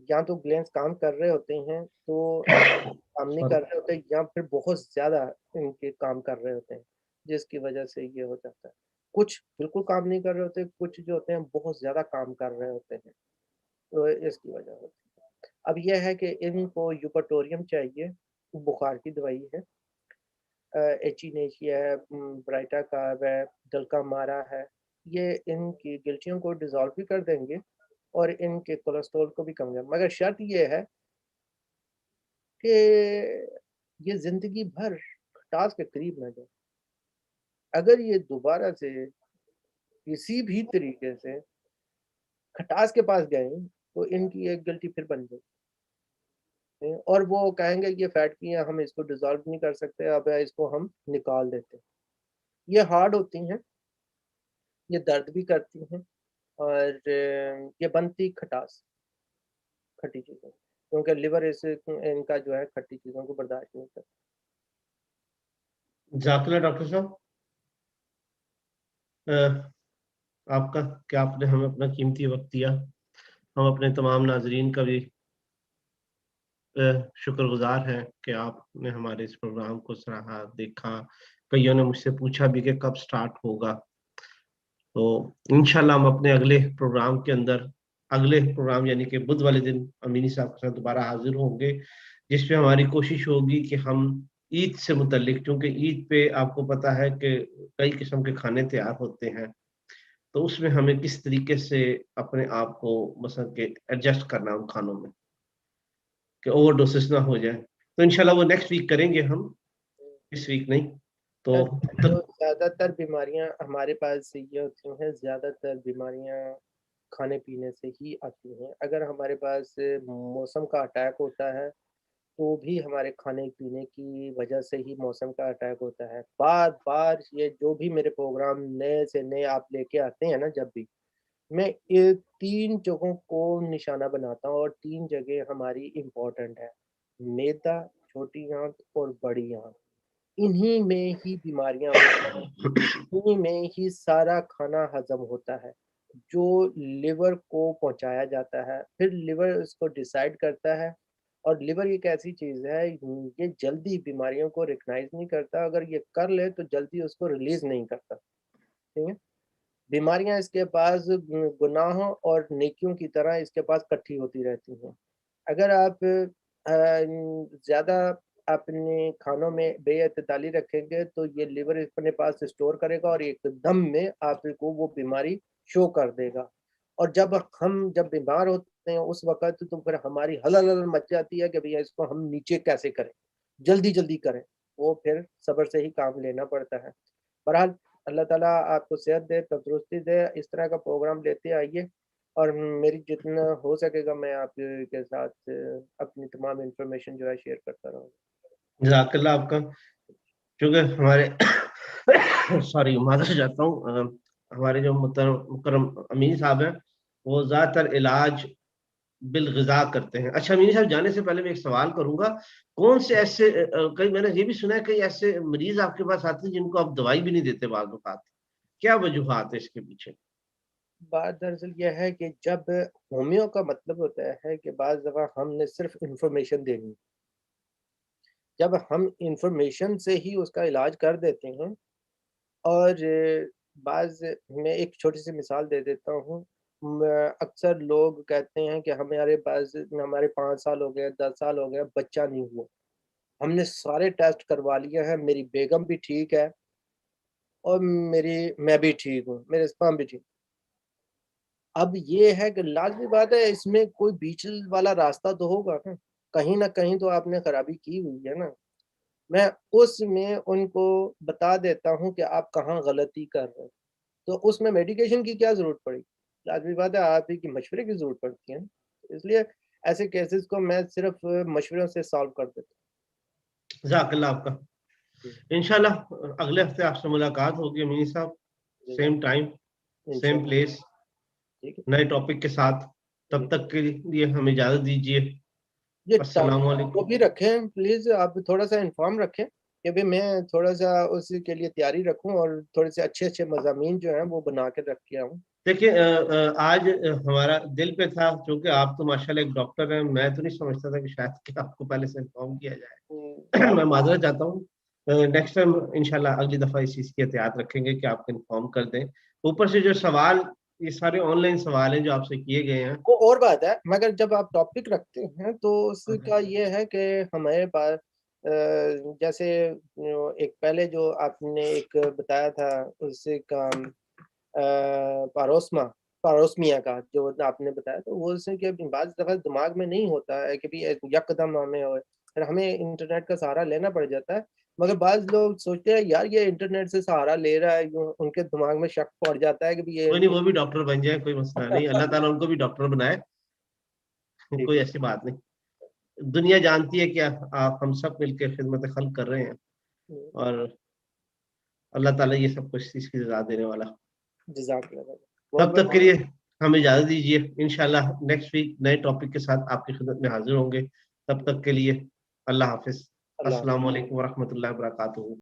یا تو گلینڈز کام کر رہے ہوتے ہیں تو کام نہیں سوری. کر رہے ہوتے، یا پھر بہت زیادہ ان کے کام کر رہے ہوتے ہیں، جس کی وجہ سے یہ ہو جاتا ہے۔ کچھ بالکل کام نہیں کر رہے ہوتے، کچھ جو ہوتے ہیں بہت زیادہ کام کر رہے ہوتے ہیں، تو اس کی وجہ ہوتی ہے۔ اب یہ ہے کہ ان کو یوپاٹوریم چاہیے، بخار کی دوائی ہے، ایچینیشیا ہے، برائٹا کارب ہے، ڈلکا مارا ہے، یہ ان کی گلٹیوں کو ڈیزالو بھی کر دیں گے اور ان کے کولیسٹرول کو بھی کم کریں، مگر شرط یہ ہے کہ یہ زندگی بھر کھٹاس کے قریب نہ جائے۔ اگر یہ دوبارہ سے کسی بھی طریقے سے کھٹاس کے پاس گئے تو ان کی ایک غلطی پھر بن جائے اور وہ کہیں گے یہ فیٹ کی ہے، ہم اس کو ڈیزالو نہیں کر سکتے، اب اس کو ہم نکال دیتے ہیں۔ یہ ہارڈ ہوتی ہیں، یہ درد بھی کرتی ہیں اور یہ بنتی کھٹاس کھٹی چیزوں کیونکہ لیور ان کا جو ہے کھٹی چیزوں کو برداشت نہیں کرتا۔ جزاک اللہ ڈاکٹر صاحب. آپ کا کیا آپ نے ہمیں اپنا قیمتی وقت دیا، ہم اپنے تمام ناظرین کا بھی شکر گزار ہیں کہ آپ نے ہمارے اس پروگرام کو سراہا، دیکھا. کئیوں نے مجھ سے پوچھا بھی کہ کب سٹارٹ ہوگا، تو انشاءاللہ ہم اپنے اگلے پروگرام یعنی کہ بدھ والے دن امینی صاحب کے ساتھ دوبارہ حاضر ہوں گے، جس پہ ہماری کوشش ہوگی کہ ہم عید سے متعلق، چونکہ عید پہ آپ کو پتا ہے کہ کئی قسم کے کھانے تیار ہوتے ہیں، تو اس میں ہمیں کس طریقے سے اپنے آپ کو مثلا کہ ایڈجسٹ کرنا ان کھانوں میں کہ اوور ڈوسز نہ ہو جائے. تو انشاءاللہ وہ نیکسٹ ویک کریں گے، ہم اس ویک نہیں. تو جو زیادہ تر بیماریاں ہمارے پاس یہ ہوتی ہیں، زیادہ تر بیماریاں کھانے پینے سے ہی آتی ہیں۔ اگر ہمارے پاس موسم کا اٹیک ہوتا ہے تو بھی ہمارے کھانے پینے کی وجہ سے ہی موسم کا اٹیک ہوتا ہے۔ بار بار یہ جو بھی میرے پروگرام نئے سے نئے آپ لے کے آتے ہیں نا، جب بھی میں یہ 3 جگہوں کو نشانہ بناتا ہوں اور 3 جگہ ہماری امپورٹنٹ ہے، میدا، چھوٹی آنت اور بڑی آنت۔ انہی میں ہی بیماریاں ہوتی ہیں، انہی میں ہی سارا کھانا ہضم ہوتا ہے جو لیور کو پہنچایا جاتا ہے، پھر لیور اس کو ڈیسائیڈ کرتا ہے، اور لیور ایک ایسی چیز ہے، یہ جلدی بیماریوں کو ریکگنائز نہیں کرتا، اگر یہ کر لے تو جلدی اس کو ریلیز نہیں کرتا، ٹھیک ہے؟ بیماریاں اس کے پاس گناہوں اور نیکیوں کی طرح اس کے پاس کٹھی ہوتی رہتی ہیں۔ اگر آپ زیادہ اپنے کھانوں میں بے اعتدالی رکھیں گے تو یہ لیور اپنے پاس اسٹور کرے گا اور ایک دم میں آپ کو وہ بیماری شو کر دے گا، اور جب بیمار ہوتے ہیں اس وقت تو پھر ہماری ہلل مچ جاتی ہے کہ بھئی اس کو ہم نیچے کیسے کریں، جلدی جلدی کریں، وہ پھر صبر سے ہی کام لینا پڑتا ہے۔ بہرحال اللہ تعالیٰ آپ کو صحت دے، تندرستی دے، اس طرح کا پروگرام لیتے آئیے، اور میری جتنا ہو سکے گا میں آپ کے ساتھ اپنی تمام انفارمیشن جو ہے شیئر کرتا رہوں گا۔ جزاک اللہ آپ کا. کیونکہ ہمارے سوری معذرت چاہتا ہوں، ہمارے جو مکرم امین صاحب ہیں وہ زیادہ تر علاج بالغذا کرتے ہیں. اچھا امین صاحب، جانے سے پہلے میں ایک سوال کروں گا، کون سے ایسے کئی میں نے یہ بھی سنا ہے کئی ایسے مریض آپ کے پاس آتے ہیں جن کو آپ دوائی بھی نہیں دیتے بعض اوقات، کیا وجوہات ہے اس کے پیچھے؟ بات دراصل یہ ہے کہ جب ہومیو کا مطلب ہوتا ہے کہ بعض دفعہ ہم نے صرف انفارمیشن دینی، جب ہم انفارمیشن سے ہی اس کا علاج کر دیتے ہیں اور بعض میں ایک چھوٹی سی مثال دے دیتا ہوں۔ اکثر لوگ کہتے ہیں کہ ہمارے 5 سال ہو گئے، 10 سال ہو گئے، بچہ نہیں ہوا، ہم نے سارے ٹیسٹ کروا لیے ہیں، میری بیگم بھی ٹھیک ہے اور میں بھی ٹھیک ہوں، میرے سپرم بھی ٹھیک۔ اب یہ ہے کہ لازمی بات ہے اس میں کوئی بیچ والا راستہ تو ہوگا نا، کہیں نہ کہیں تو آپ نے خرابی کی ہوئی ہے نا۔ میں اس میں ان کو بتا دیتا ہوں کہ آپ کہاں غلطی کر رہے ہیں، تو اس میں میڈیکیشن کی کیا ضرورت پڑی؟ لازمی بات ہے آپ ہی کی مشورے کی ضرورت پڑتی ہے نا، اس لیے ایسے کیسز کو میں صرف مشوروں سے سالو کر دیتا جزاک اللہ آپ کا۔ ہوں۔ انشاءاللہ اگلے ہفتے آپ سے ملاقات ہوگی امین صاحب، جی سیم ٹائم سیم انشاءاللہ پلیس، ٹھیک ہے نئے ٹاپک کے ساتھ۔ تب جی تک کے لیے ہمیں اجازت دیجیے۔ یہ السلام ٹاپک جو علیکم۔ بھی رکھیں پلیز آپ تھوڑا سا انفارم رکھیں کہ بھی میں تھوڑا سا اس کے لیے تیاری رکھوں اور تھوڑے سے اچھے اچھے مضامین جو ہیں وہ بنا کے رکھ کے آؤں۔ دیکھیے آج ہمارا دل پہ تھا، چونکہ آپ تو ماشاءاللہ ایک ڈاکٹر ہیں، میں تو نہیں سمجھتا تھا کہ شاید کہ آپ کو پہلے سے انفارم کیا جائے۔ میں معذرت چاہتا ہوں، نیکسٹ ٹائم انشاءاللہ اگلی دفعہ اس چیز کی احتیاط رکھیں گے کہ آپ کو انفارم کر دیں۔ اوپر سے جو سوال، یہ سارے آن لائن سوال ہیں جو آپ سے کیے گئے ہیں۔ وہ اور بات ہے مگر جب آپ ٹاپک رکھتے ہیں تو اس کا یہ ہے کہ ہمارے پاس جیسے ایک پہلے جو آپ نے ایک بتایا تھا اس کا پاروسمیا کا جو آپ نے بتایا تو وہ اس سے کہ بعض دفعہ دماغ میں نہیں ہوتا ہے کہ بھی یکدم ہمیں ہوئے، پھر ہمیں انٹرنیٹ کا سہارا لینا پڑ جاتا ہے، مگر بعض لوگ سوچتے ہیں یار یہ انٹرنیٹ سے سہارا لے رہا ہے، ان کے دماغ میں شک پڑ جاتا ہے کہ بھی کوئی نہیں، وہ بھی ڈاکٹر بن جائے، کوئی مسئلہ نہیں، اللہ تعالیٰ ان کو بھی ڈاکٹر بنائے، ٹھیک کوئی ہے ایسی بات نہیں۔ دنیا جانتی ہے کہ آپ ہم سب مل کے خدمت خلق کر رہے ہیں، اور اللہ تعالیٰ یہ سب کچھ اس کی سزا دینے والا۔ جزاک اللہ خیر۔ بہت تب بہت تک کے لیے ہمیں اجازت دیجیے، انشاءاللہ نیکسٹ ویک نئے ٹاپک کے ساتھ آپ کی خدمت میں حاضر ہوں گے۔ تب تک کے لیے اللہ حافظ، اللہ السلام علیکم ورحمۃ اللہ وبرکاتہ۔